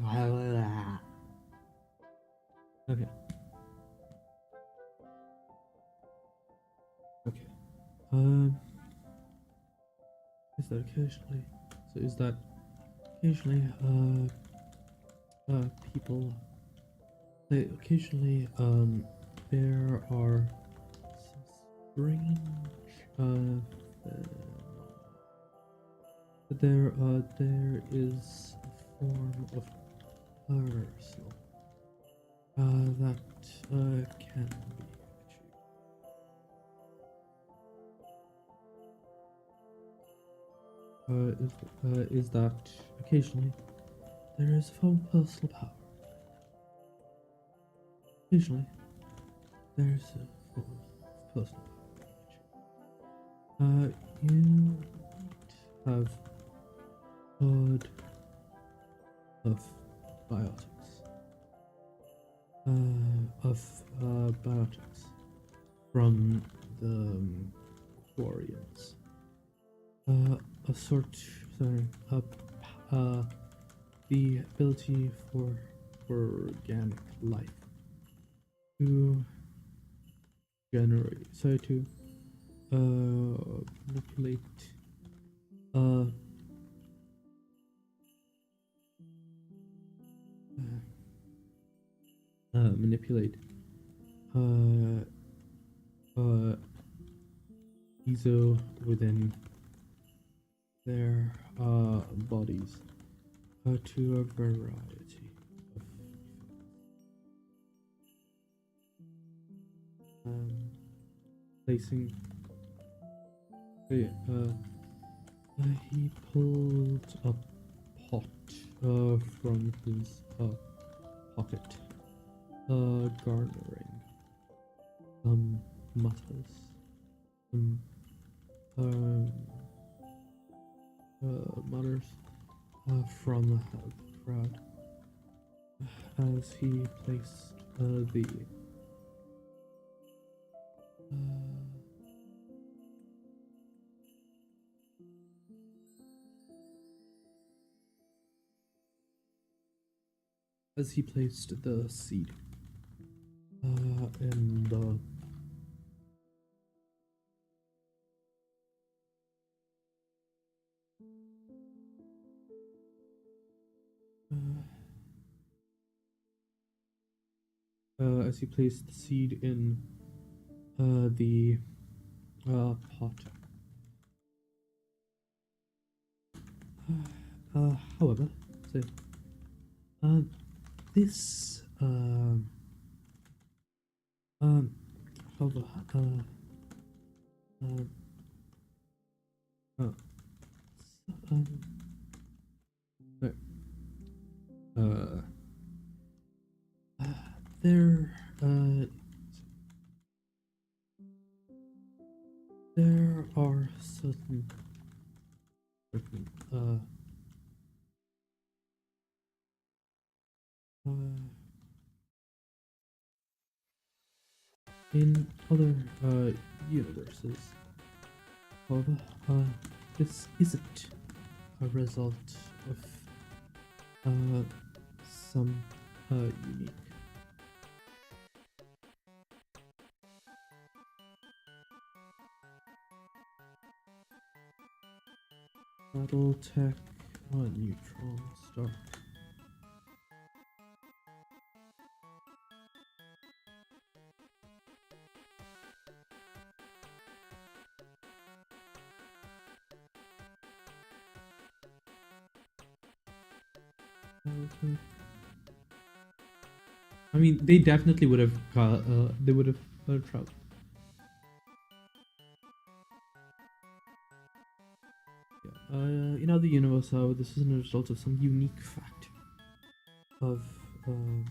Speaker 1: Uh, okay. Okay. Um, is that occasionally? So is that occasionally? People. They occasionally. There are some strange. There is a form of personal. That can be achieved. Is that occasionally there is a form of personal power. Occasionally there is a form of personal power. You might have heard of biotics. Of biotics from the Quarians. A sort, sorry, the ability for organic life to generate, sorry, to manipulate, uh, manipulate, uh, uh, Ezo within their bodies to a variety of placing. He pulled a pot from his pocket, garnering some mutters, some um, mutters from the crowd as he placed the as he placed the seed in the as he placed the seed in the pot. However, so uh, this however uh, uh, um, no, uh, there there are certain in other universes, however, this isn't a result of some unique battle tech neutron star. I mean, they definitely would have they would have traveled. Yeah. In other universe, however, this is a result of some unique fact of some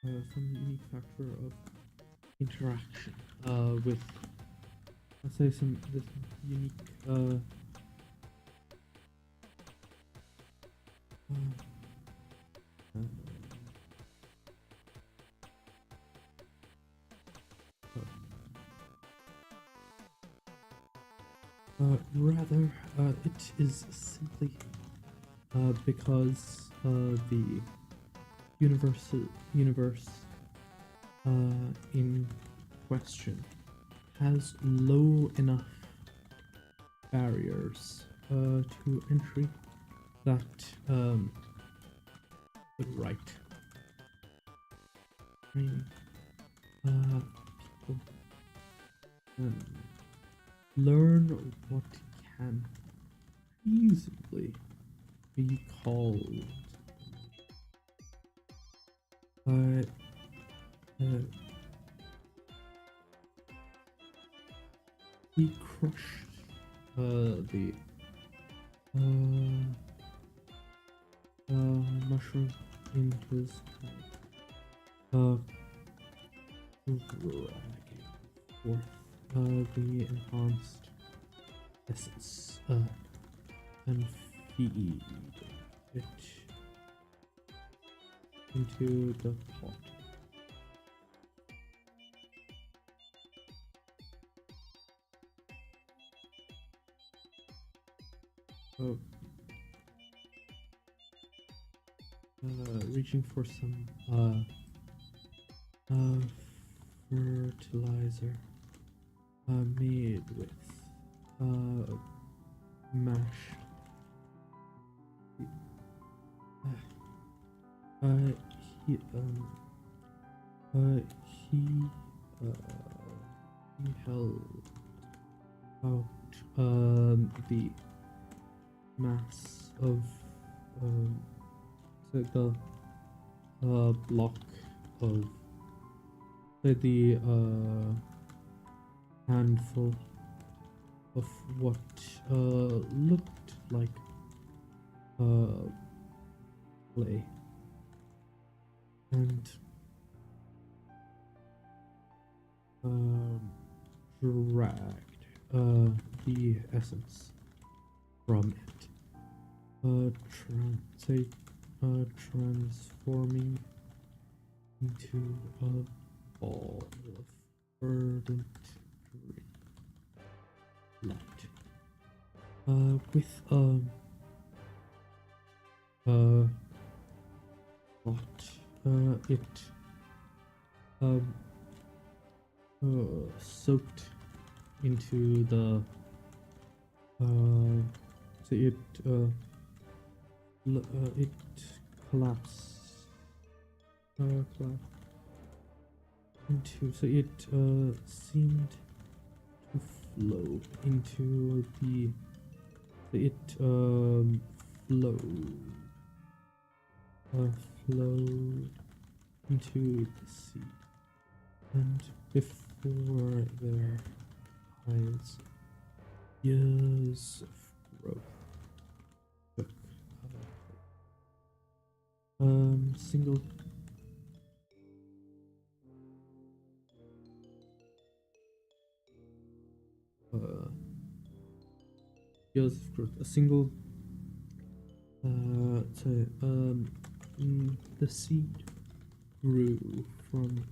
Speaker 1: unique factor of interaction with, let's say, some this unique rather, it is simply because the universe in question has low enough barriers to entry that the right training people learn what can feasibly be called he crushed the mushroom in his hand, dragging forth the enhanced essence and feed it into the pot. Oh. Reaching for some fertilizer made with mash. He held out the mass of the block of the handful of what looked like clay, and dragged the essence from it, transforming into a ball of verdant green light, with what it soaked into the so it collapsed into, so it seemed to flow into the, flowed into the sea, and before their eyes, years of growth took single years of growth, a single the seed grew from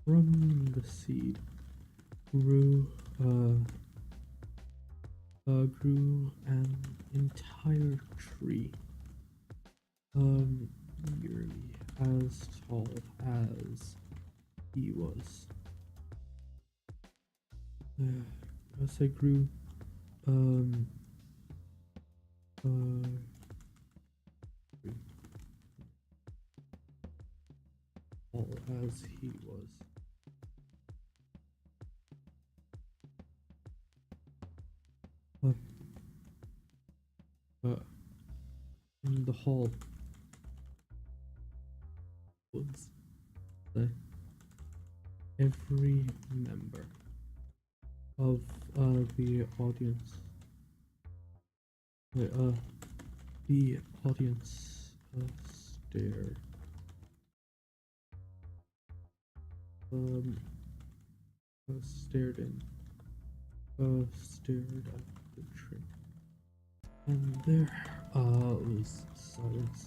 Speaker 1: from the seed grew grew an entire tree, nearly as tall as he was. As I grew, tall as he was. In the hall was every member of the audience. The audience stared. Stared at the tree, and there was silence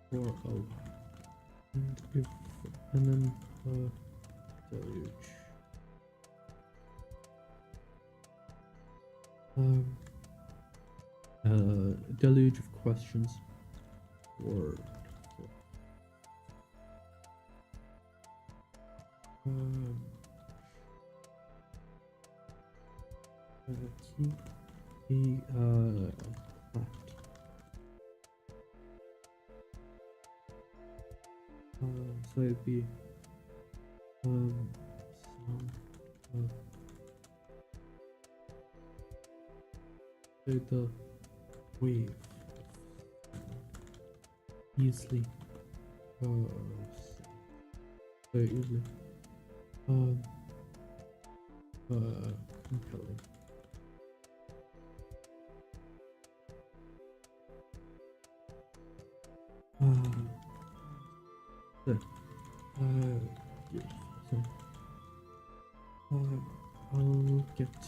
Speaker 1: for a while, and then deluge. Deluge of questions were he clapped. So it'd be sound of the wave easily very easily compelling. Yeah, so I'll get to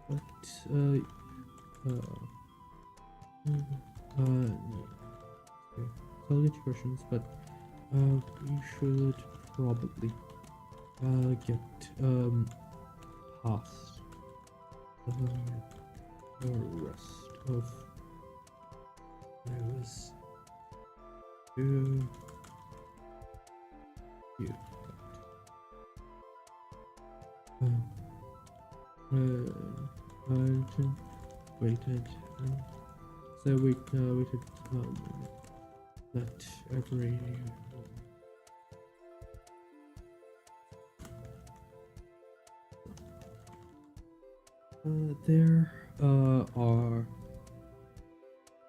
Speaker 1: but no. Okay. So I'll get your questions, but we should probably get past the rest of I was to you. Waited, so we waited that every there are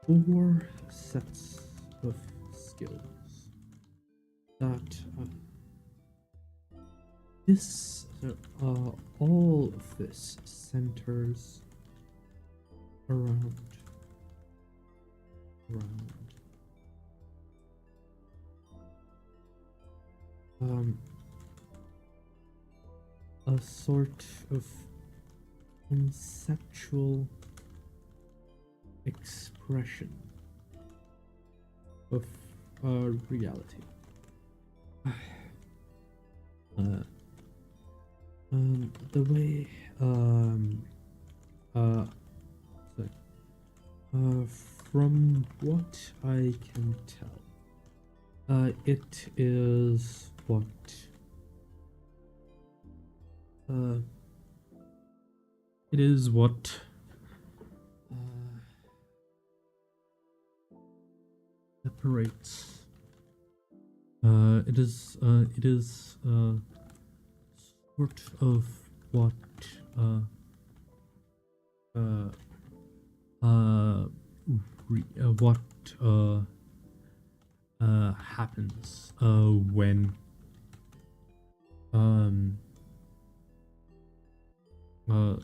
Speaker 1: 4 sets of skills that this all of this centers around a sort of conceptual expression of reality. The way from what I can tell, it is what separates. It is sort of what happens when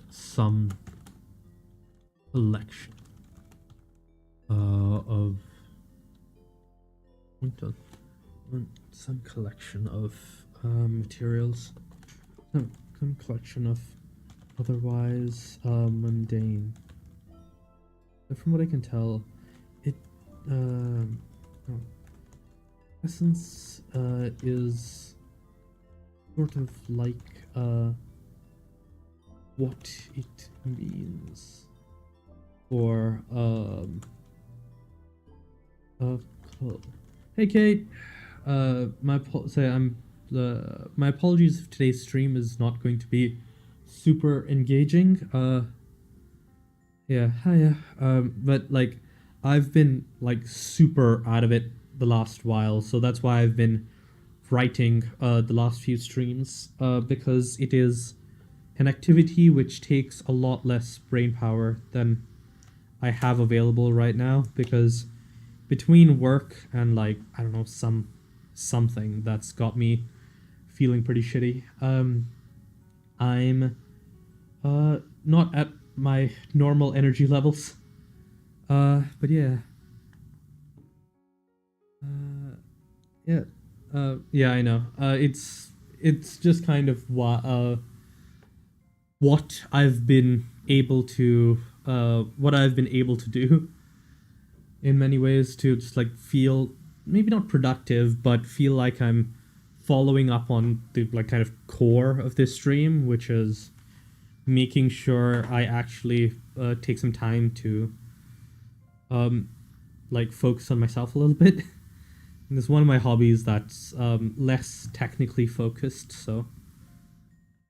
Speaker 1: some collection of some collection of materials. So collection of otherwise mundane. But from what I can tell, it oh, essence is sort of like what it means for hey Kate, my apologies if today's stream is not going to be super engaging. Yeah, hiya. But like, I've been like super out of it the last while, so that's why I've been writing the last few streams, because it is an activity which takes a lot less brain power than I have available right now, because between work and like, I don't know, something that's got me feeling pretty shitty, I'm not at my normal energy levels. But yeah. Yeah, I know. It's just kind of what I've been able to do in many ways, to just like feel maybe not productive, but feel like I'm following up on the like kind of core of this stream, which is making sure I actually take some time to like focus on myself a little bit. And it's one of my hobbies that's less technically focused, so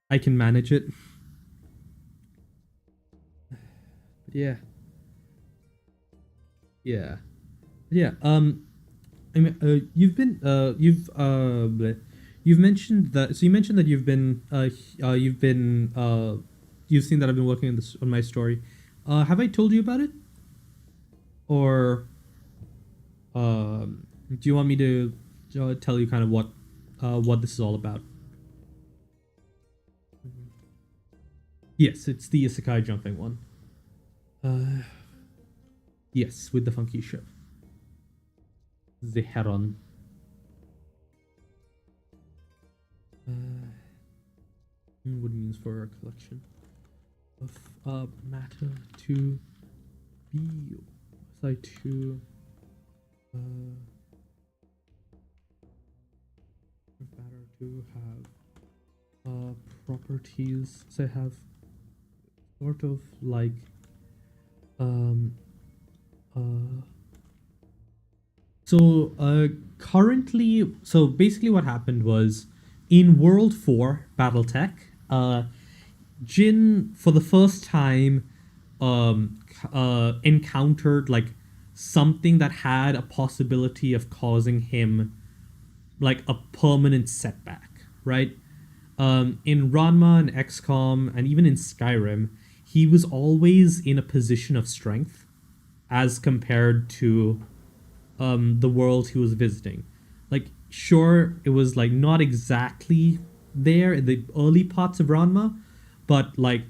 Speaker 1: I can manage it. But yeah. I mean, you've mentioned that. So you mentioned that you've seen that I've been working on my story. Have I told you about it? Or do you want me to tell you kind of what this is all about? Yes, it's the isekai jumping one. Yes, with the funky ship. The Heron. What it means for a collection of matter to be, side to matter to have properties. So have sort of like currently, so basically what happened was, in World 4 Battletech, Jin for the first time encountered like something that had a possibility of causing him like a permanent setback, right? In Ranma and XCOM and even in Skyrim, he was always in a position of strength as compared to the world he was visiting. Like, sure, it was like not exactly there in the early parts of Ranma, but like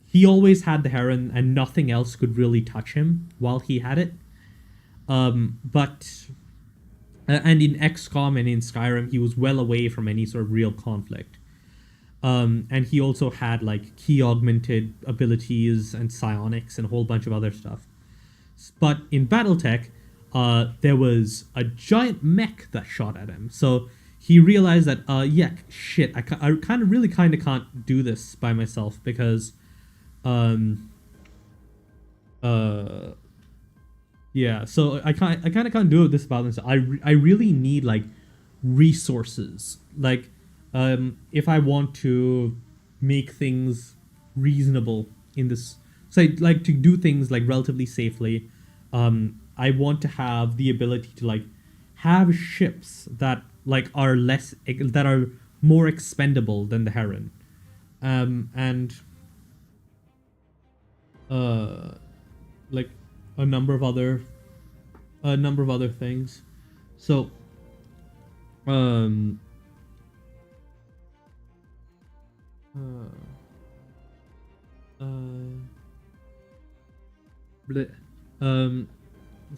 Speaker 1: he always had the Heron and nothing else could really touch him while he had it. And in XCOM and in Skyrim, he was well away from any sort of real conflict. And he also had like key augmented abilities and psionics and a whole bunch of other stuff. But in Battletech, there was a giant mech that shot at him. So he realized that, I can't do this by myself, because, yeah, so I kind of can't do this by myself. I really need like resources. Like, if I want to make things reasonable in this, so like to do things like relatively safely, I want to have the ability to like have ships that like are more expendable than the Heron, and like a number of other things. So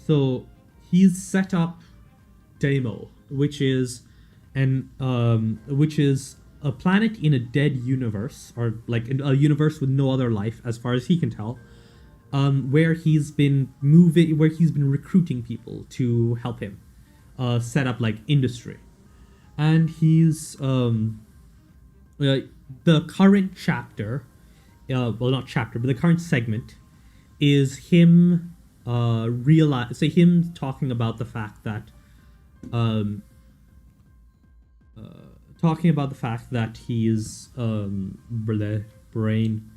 Speaker 1: so he's set up Demo, which is a planet in a dead universe, or like a universe with no other life, as far as he can tell, where he's been recruiting people to help him set up like industry, and he's the current chapter, well, not chapter, but the current segment is him him talking about the fact that um talking about the fact that he's brain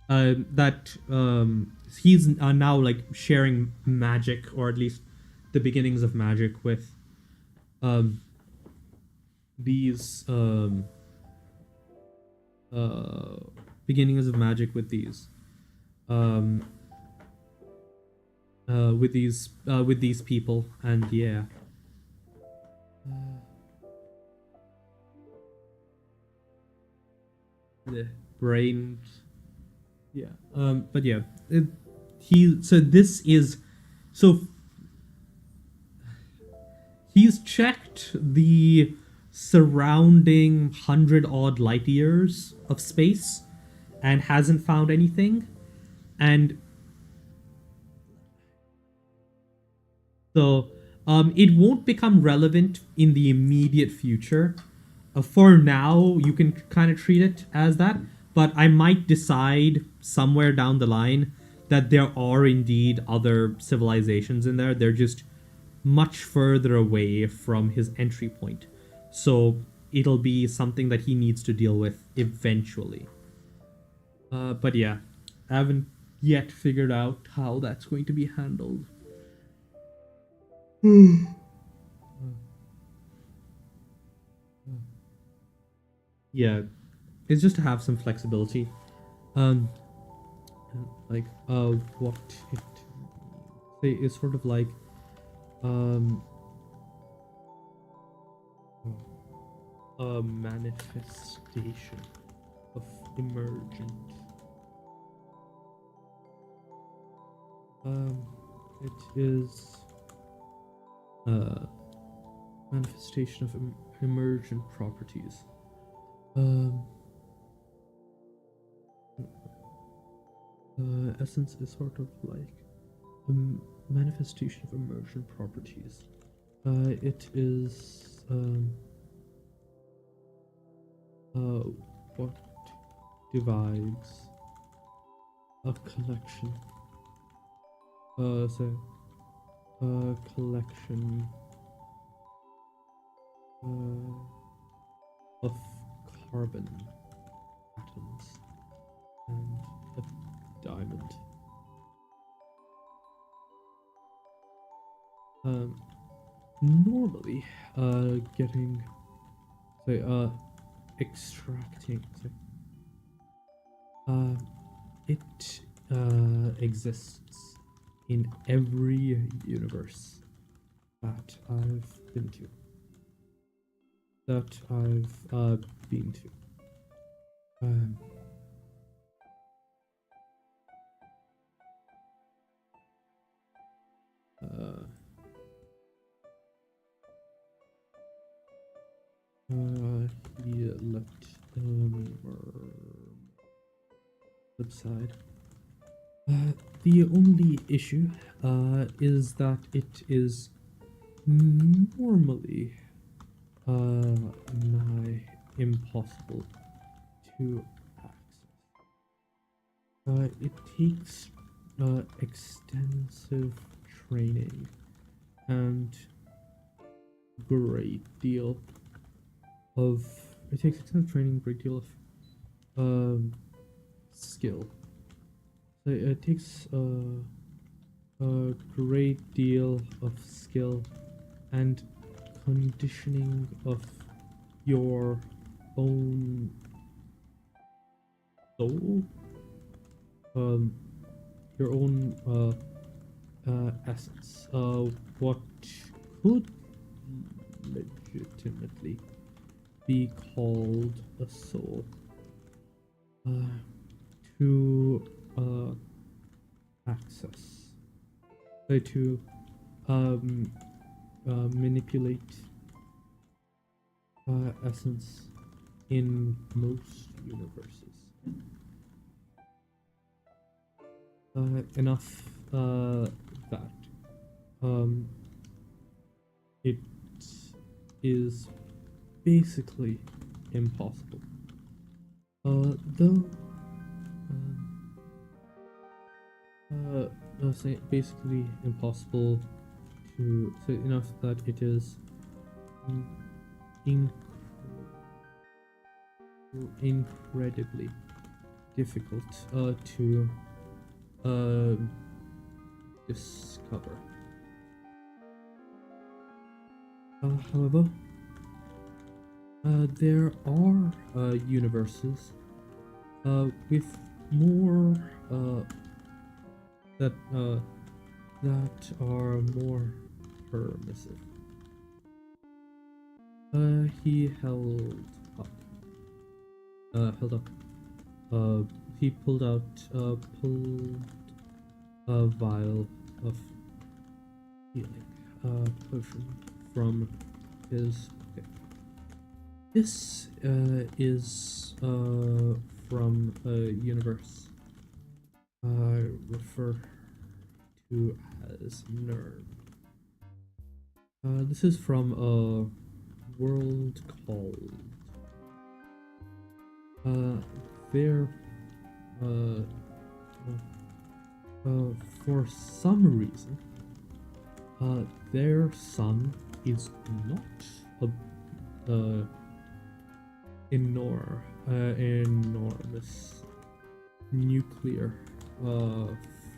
Speaker 1: that he's now like sharing magic, or at least the beginnings of magic, with um these beginnings of magic um with these people. And yeah, the brain, yeah, but yeah, he so this is so he's checked the surrounding 100 odd light years of space and hasn't found anything. And so it won't become relevant in the immediate future. For now, you can kind of treat it as that, but I might decide somewhere down the line that there are indeed other civilizations in there. They're just much further away from his entry point. So it'll be something that he needs to deal with eventually. But yeah, I haven't yet figured out how that's going to be handled. Yeah, it's just to have some flexibility. Um, like what it say is sort of like um a manifestation of emergent. It is manifestation of emergent properties. Essence is sort of like a manifestation of emergent properties. It is what divides a collection. So a collection of carbon atoms and a diamond. Normally, getting, say, extracting, it exists in every universe that I've been to. Been to. Yeah, left flip side. The only issue is that it is normally nigh impossible to access. It takes extensive training and great deal of skill. So it takes a great deal of skill and conditioning of your own soul, your own essence, what could legitimately be called a soul, to access try to manipulate essence in most universes. Enough that it is basically impossible. Though, I'll say basically impossible to say enough that it is incredibly difficult to discover. However, there are universes with more that are more permissive. He held up. He pulled a vial of healing potion from his pocket. This is from a universe I refer to as Nerd. This is from a world called there for some reason their sun is not a enormous nuclear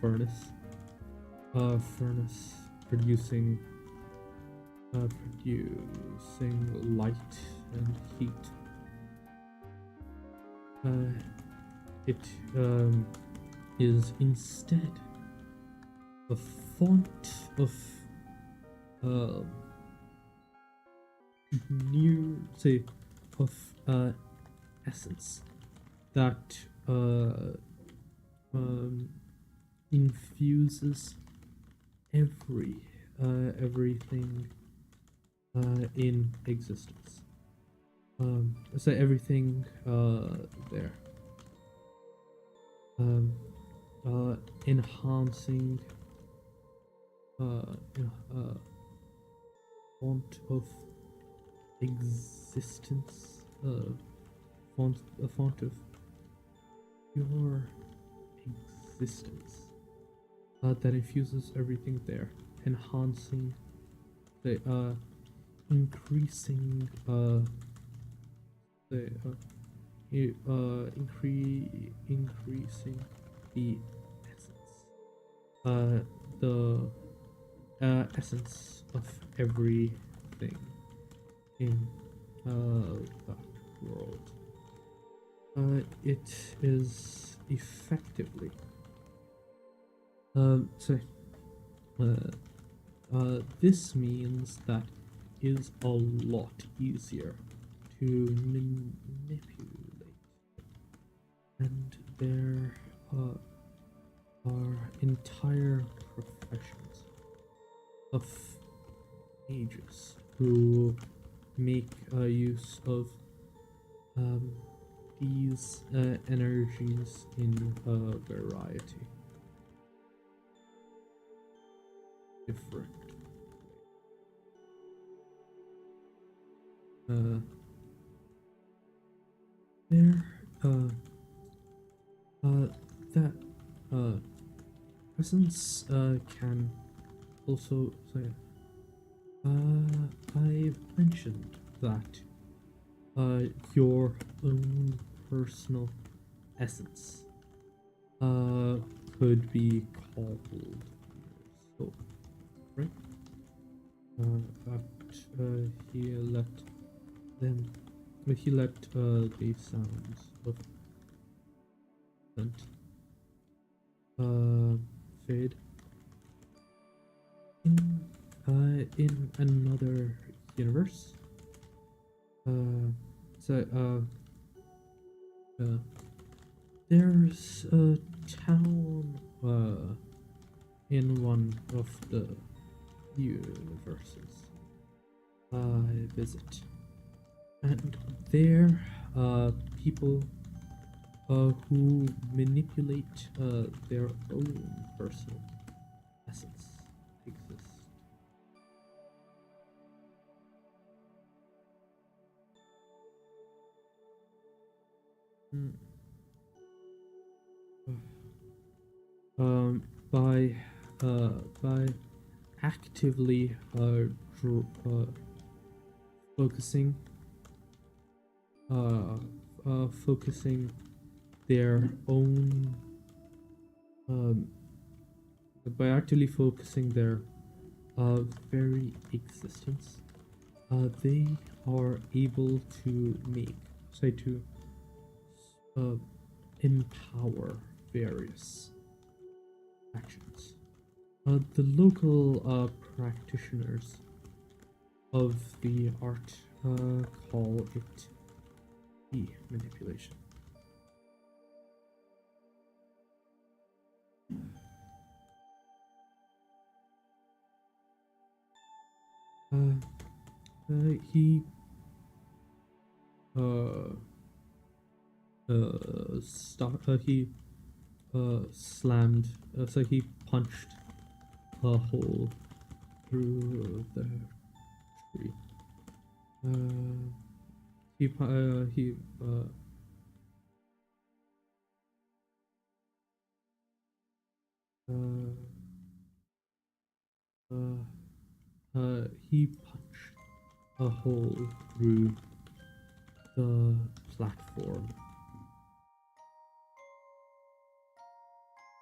Speaker 1: furnace producing light and heat. It is instead a font of essence that infuses everything in existence. So everything there. Enhancing font of existence, a font of your existence that infuses everything there, enhancing increasing increasing the essence of everything in that world. It is effectively this means that it is a lot easier to manipulate, and there are entire professions of mages who make use of these energies in a variety different. That essence can also say. I've mentioned that your own personal essence could be called your soul, right? But he let the sounds of scent fade. In another universe, there's a town in one of the universes I visit. And there, people who manipulate their own personal essence exist. Hmm. Um, by by actively focusing focusing their own um, by actively focusing their very existence, they are able to make, say, to uh, empower various actions. The local practitioners of the art call it the manipulation. Uh, he uh, he slammed, so he punched a hole through the tree. Uh, he uh, he punched a hole through the platform.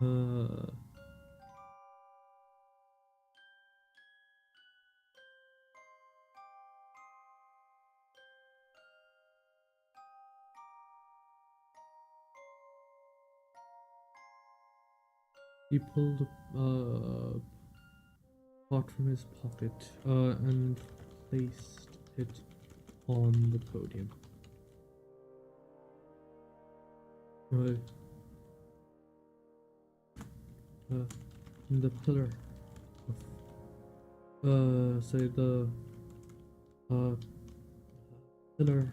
Speaker 1: Uh, he pulled a pot from his pocket and placed it on the podium. Uh, the pillar of, say the uh, pillar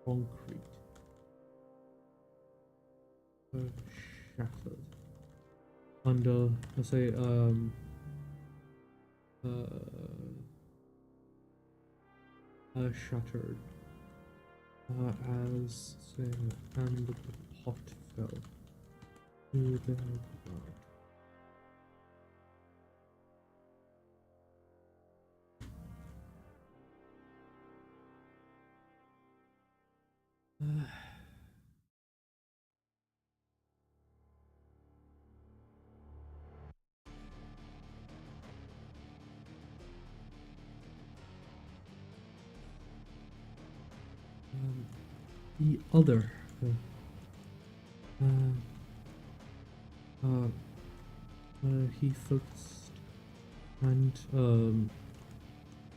Speaker 1: of concrete shattered under, say, shattered as, say, and the pot fell to the ground. The other he focused and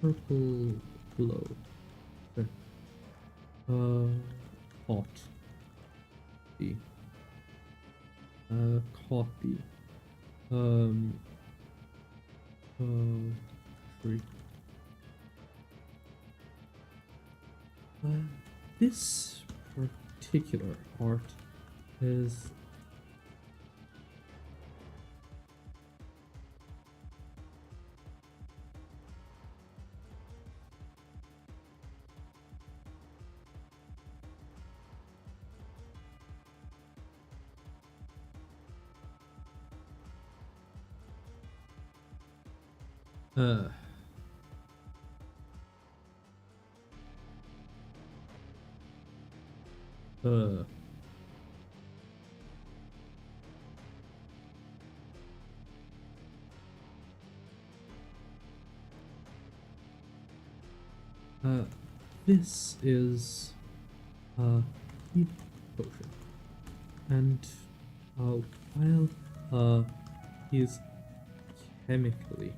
Speaker 1: purple glow caught the caught the um tree. This particular art is uh uh this is a heat potion, and while is chemically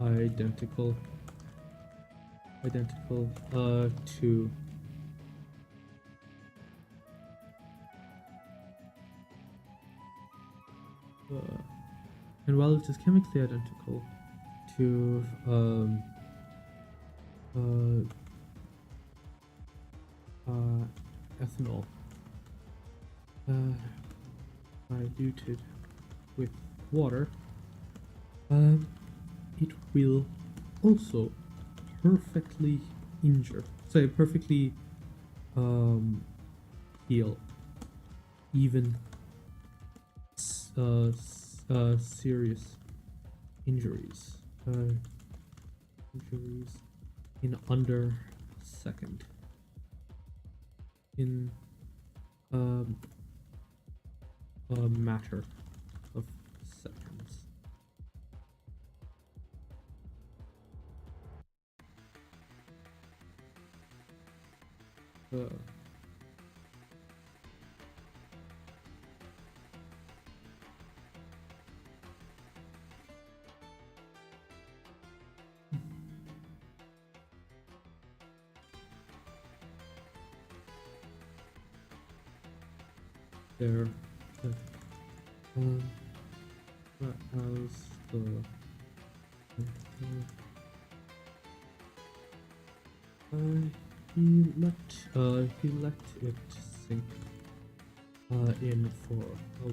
Speaker 1: identical to And while it is chemically identical to ethanol diluted with water, it will also perfectly perfectly heal even serious injuries in under a second. In a matter of seconds. There, as the he let it sink in for a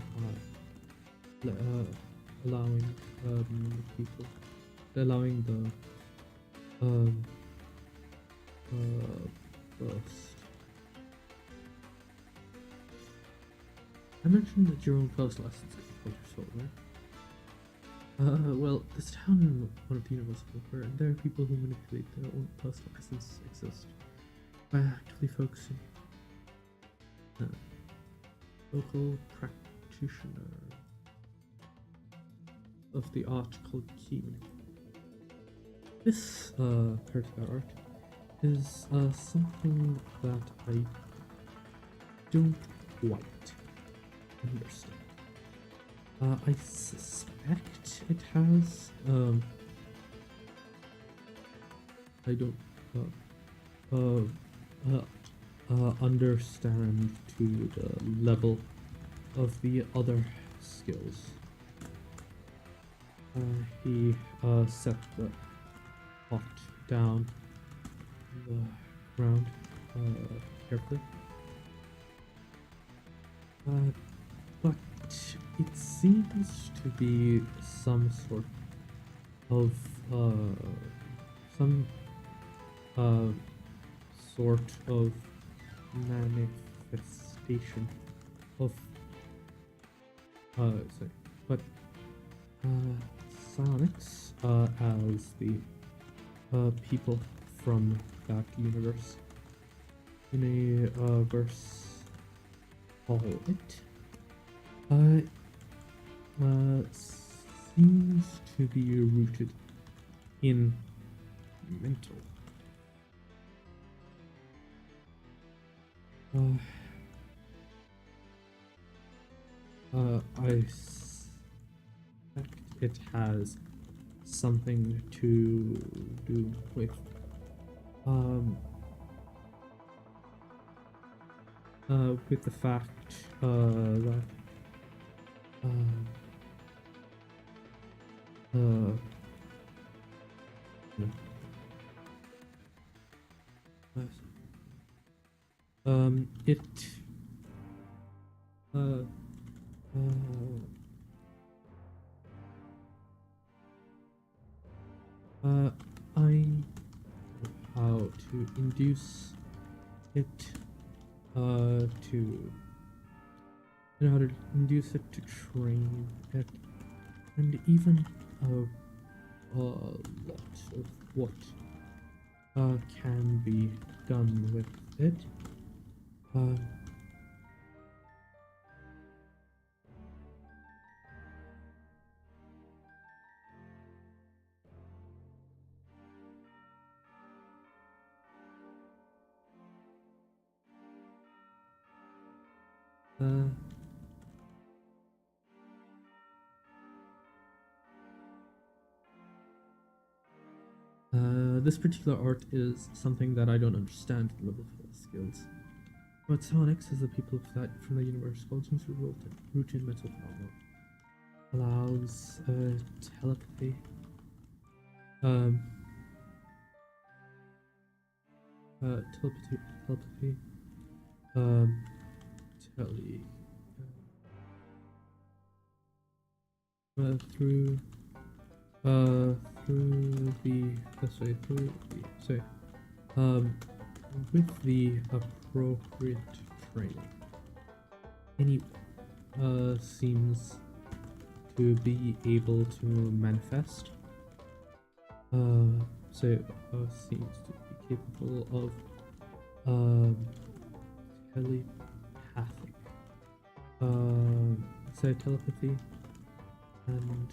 Speaker 1: while, allowing allowing the burst. I mentioned that your own post lessons could be your soul, right? Well, this town in one of the universes where there are people who manipulate their own personal essence exist by actively focusing. Local practitioner of the art called key. This particular art is something that I don't quite understand. I suspect it has I don't understand to the level of the other skills. He set the pot down on the ground carefully. But it seems to be some sort of manifestation of psionics as the people from that universe call it seems to be rooted in mental. I suspect it has something to do with the fact that it I know how to induce it to train it, and even a lot of what can be done with it. This particular art is something that I don't understand the level of the skills. But psionics is the people of that from the universe called seems to root in mental phenomena. allows telepathy. Telepathy. Tele. Through with the appropriate training, anyone seems to be able to manifest. Seems to be capable of telepathic, telepathy and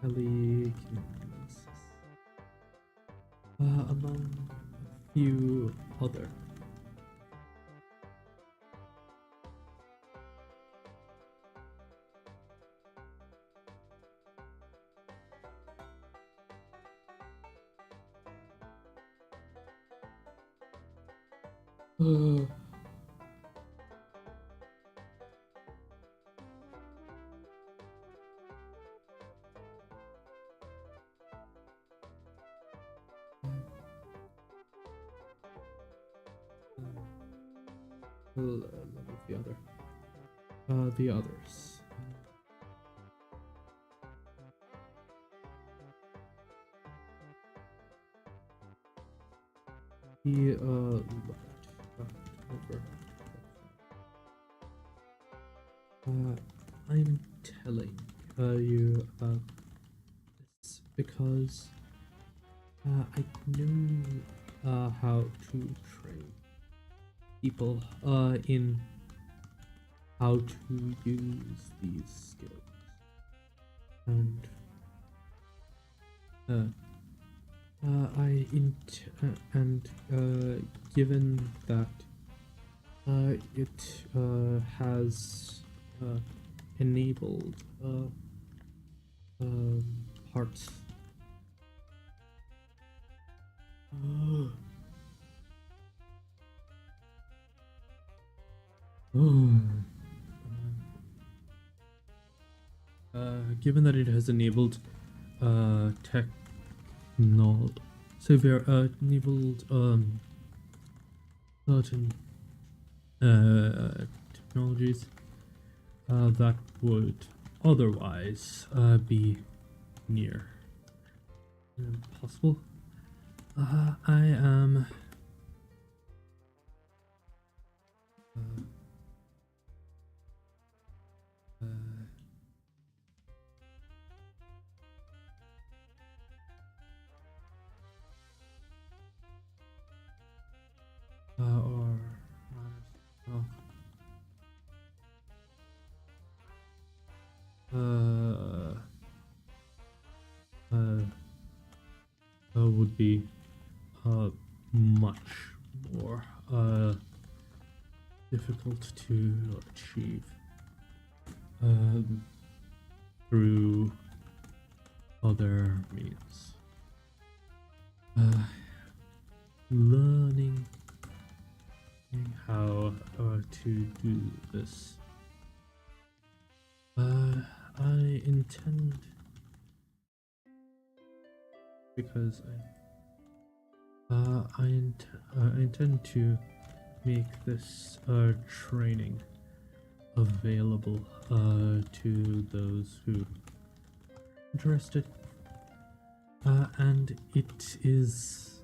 Speaker 1: telekinesis, among a few other. The others. I'm telling you about this because I know how to train people in how to use these skills, and given that it has enabled parts. Given that it has enabled enabled certain technologies that would otherwise be near impossible. I am would be much more difficult to achieve through other means. Learning how to do this. I intend, because I intend to make this training available to those who are interested, and it is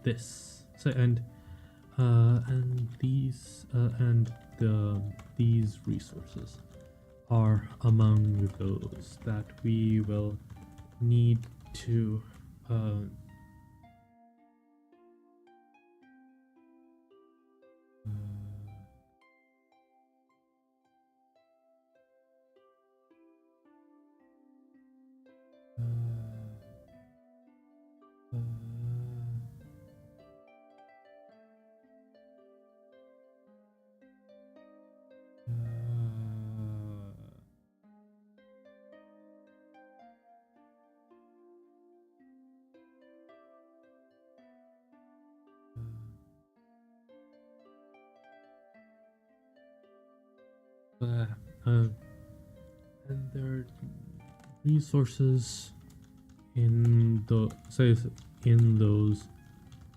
Speaker 1: this. These resources are among those that we will need to and there are resources in the in those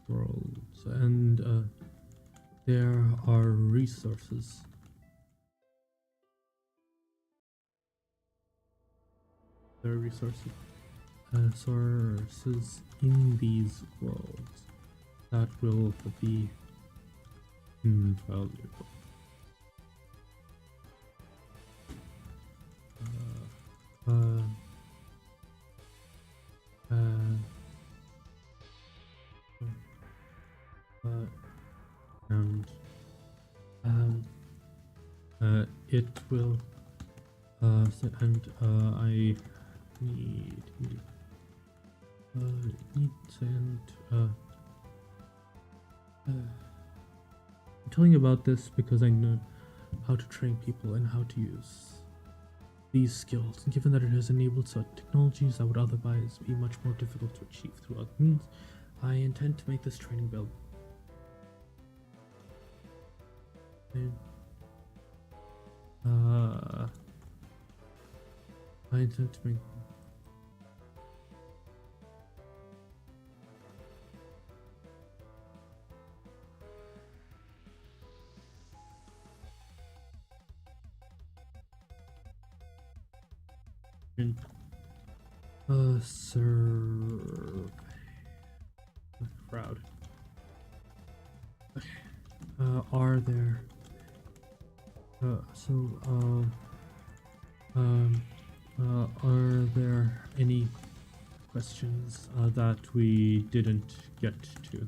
Speaker 1: worlds, and there are resources. There are sources in these worlds that will be invaluable. And it will I need and I'm telling you about this because I know how to train people and how to use these skills, and given that it has enabled such technologies that would otherwise be much more difficult to achieve through other means, I intend to make this training available. I intend to make serve the crowd. Okay. Are there are there any questions that we didn't get to?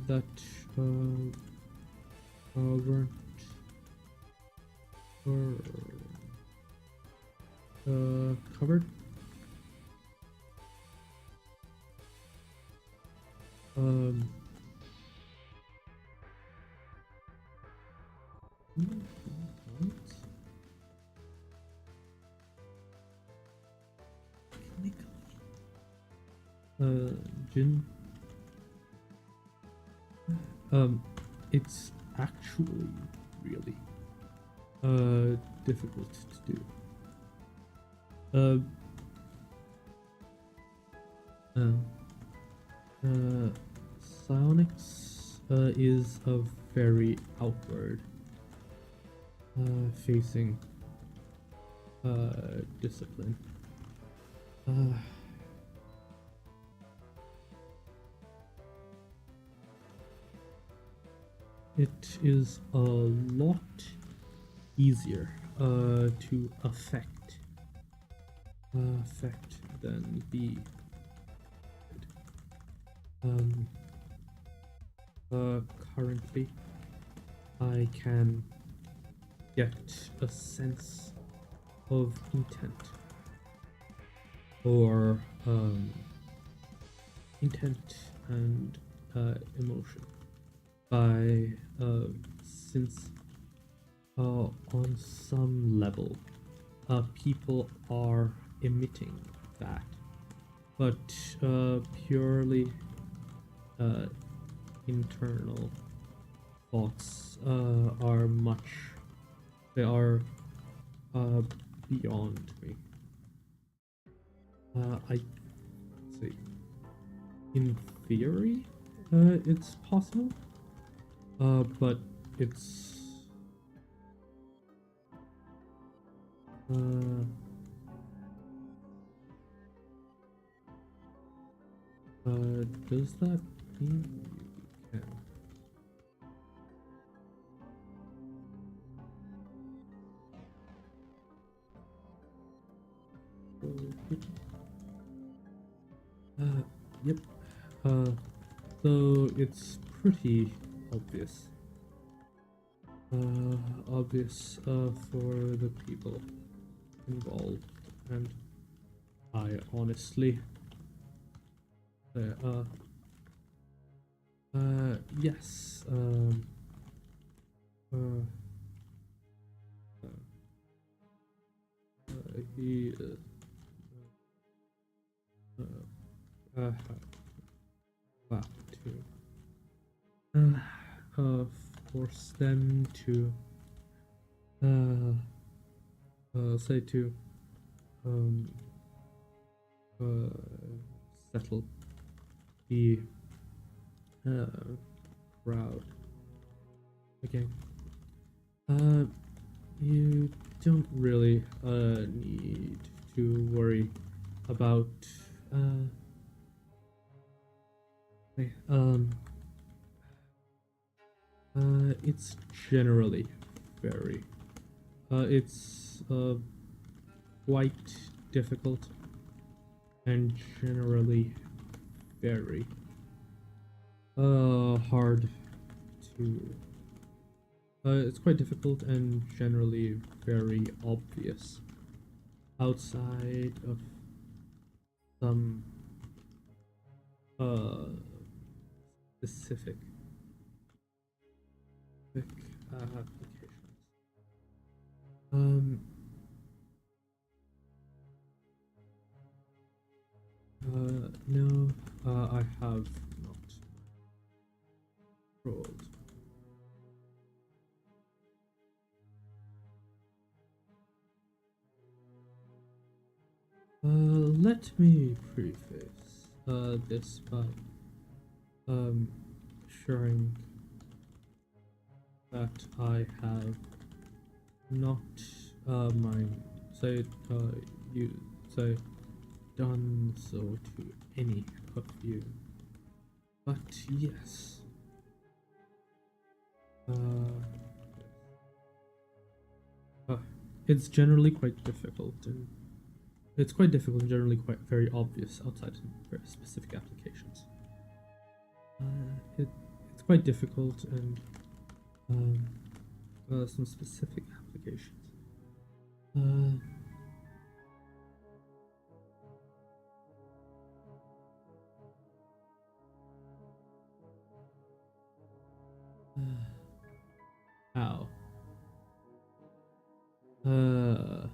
Speaker 1: That weren't covered. Jin. It's actually really difficult to do. Psionics is a very outward facing discipline. It is a lot easier to affect than be. Currently, I can get a sense of intent or intent and emotion by since on some level people are emitting that, but purely internal thoughts are beyond me. I see. In theory, it's possible, but it's does that mean you can? Yep. So it's pretty obvious. For the people involved, and I honestly, Yes. Uh, he uh, wow, to force them to say to um settle the crowd. Okay. Uh, you don't really need to worry about okay, it's generally very it's quite difficult and generally very hard to it's quite difficult and generally very obvious outside of some uh specific applications. Um no, I have not rolled. Let me preface this by assuring that I have not mind say you say done so to any of you, but yes, uh, uh it's generally quite difficult and it's quite difficult and generally quite very obvious outside some very specific applications. It's quite difficult and some specific applications. How? Uh,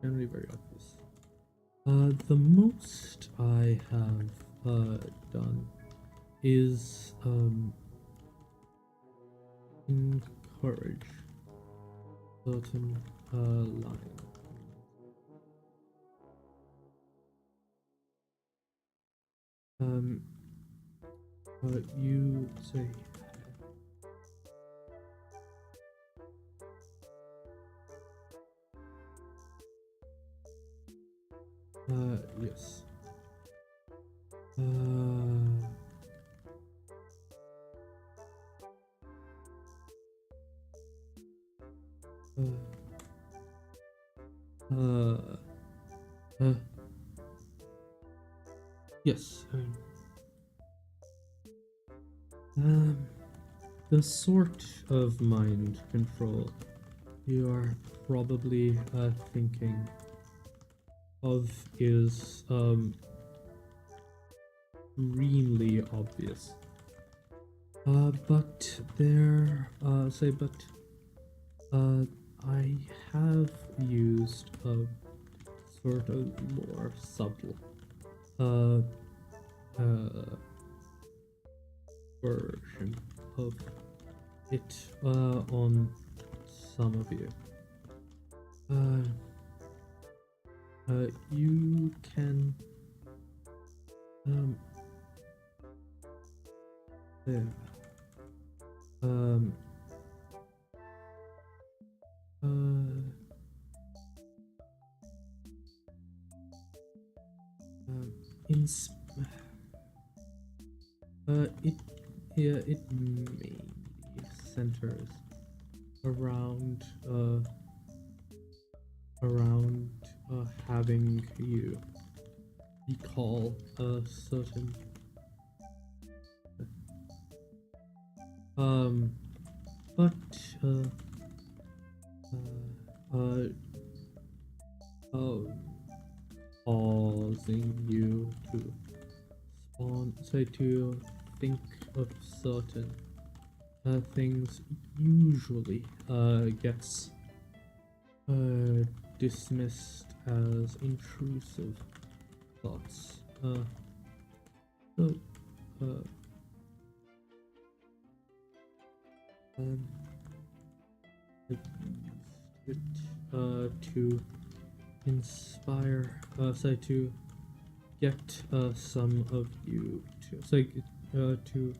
Speaker 1: Generally very obvious. The most I have done is encourage certain lines. You say yes. Uh, uh, uh, yes. The sort of mind control you are probably thinking of is extremely obvious. But there, I have used a sort of more subtle uh, version of it on some of you. You can there. Um, in it yeah, it mainly centers around having you recall a certain but uh, uh, causing you to to think of certain things usually gets uh, dismissed as intrusive thoughts. So, uh, um, I used it to inspire, to get some of you to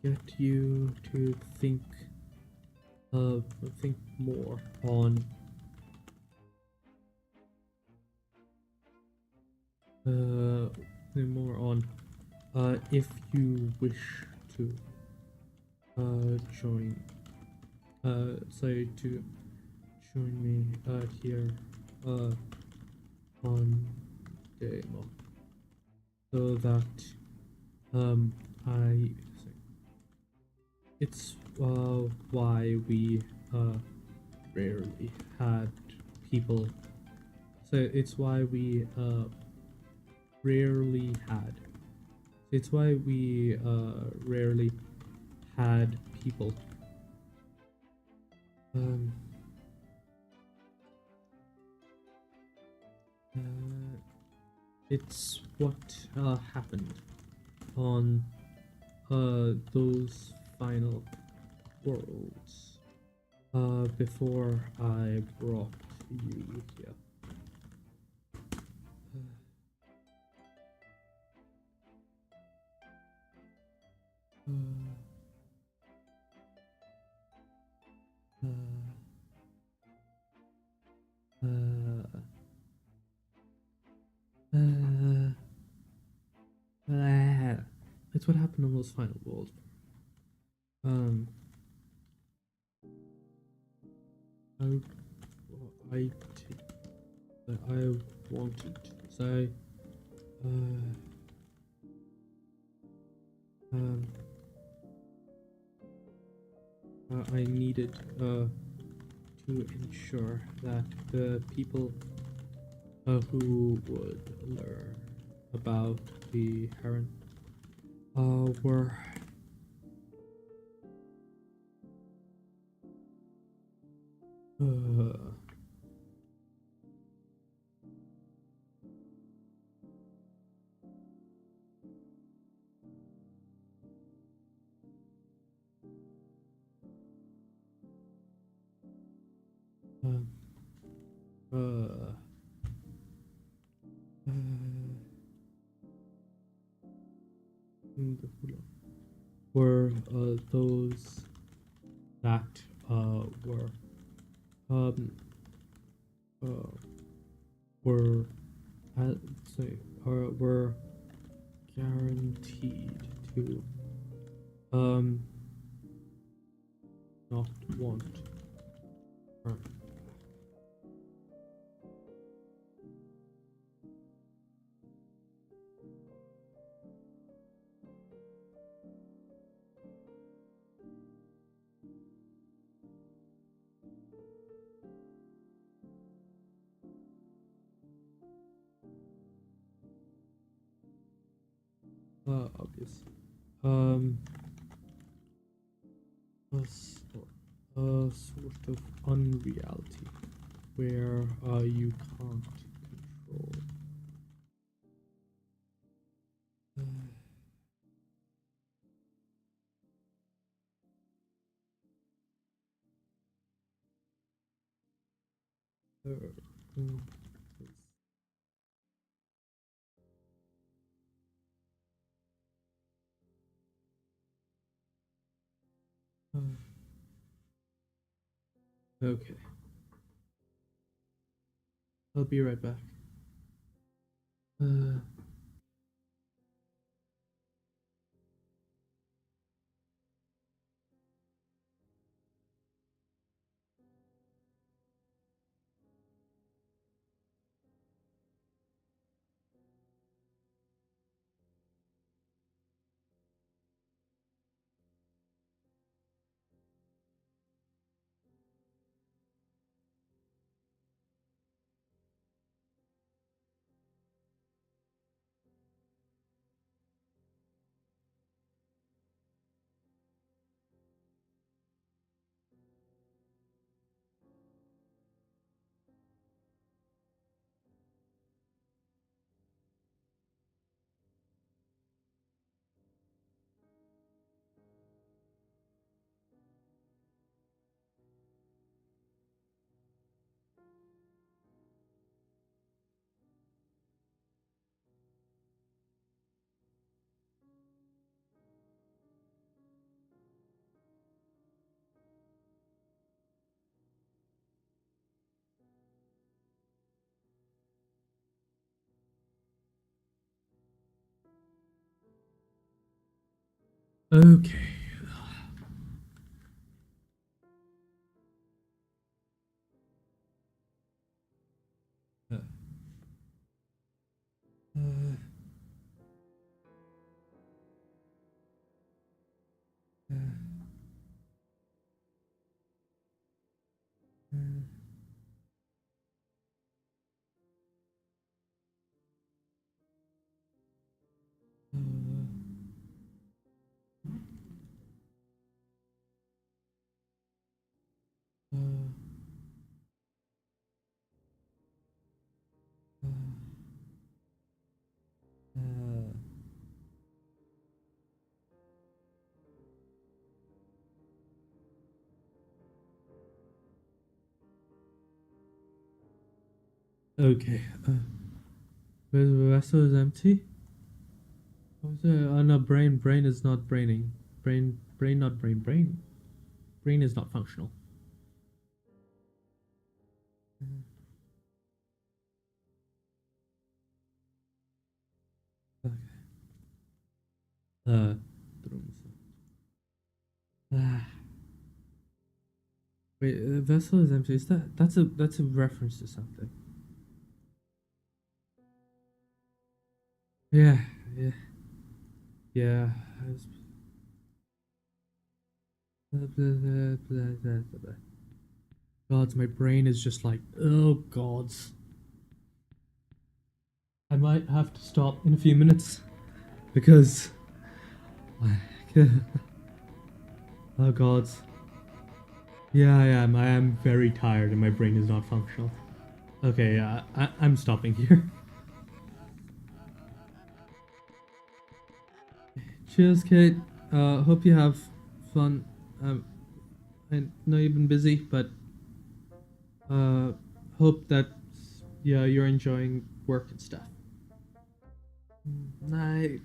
Speaker 1: get you to think more on uh if you wish to join to join me here on demo, so that I it's why we rarely had people. So it's why we rarely had. It's why we rarely had people. Um, it's what happened on those final worlds before I brought you here. Uh, it's what happened on those final worlds. Um, I, I, I wanted to say, um, I needed to ensure that the people who would learn about the Heron were um, uh, were those that um uh, were say were guaranteed to um not want harm. Obvious. A sort of unreality where you can't control. Mm, okay, I'll be right back. Okay. Uh, uh, uh, uh, uh, okay. The vessel is empty. What's it? Oh no, brain is not braining. Brain not brain. Brain is not functional. Okay. Uh, ah. Wait, the vessel is empty. Is that's a reference to something? Yeah, yeah, yeah. Gods, my brain is just like, oh gods. I might have to stop in a few minutes because, oh gods. Yeah, I am. I am very tired and my brain is not functional. Okay, yeah, I'm stopping here. Cheers, Kate. Hope you have fun. I know you've been busy, but uh, hope that yeah you're enjoying work and stuff. Night.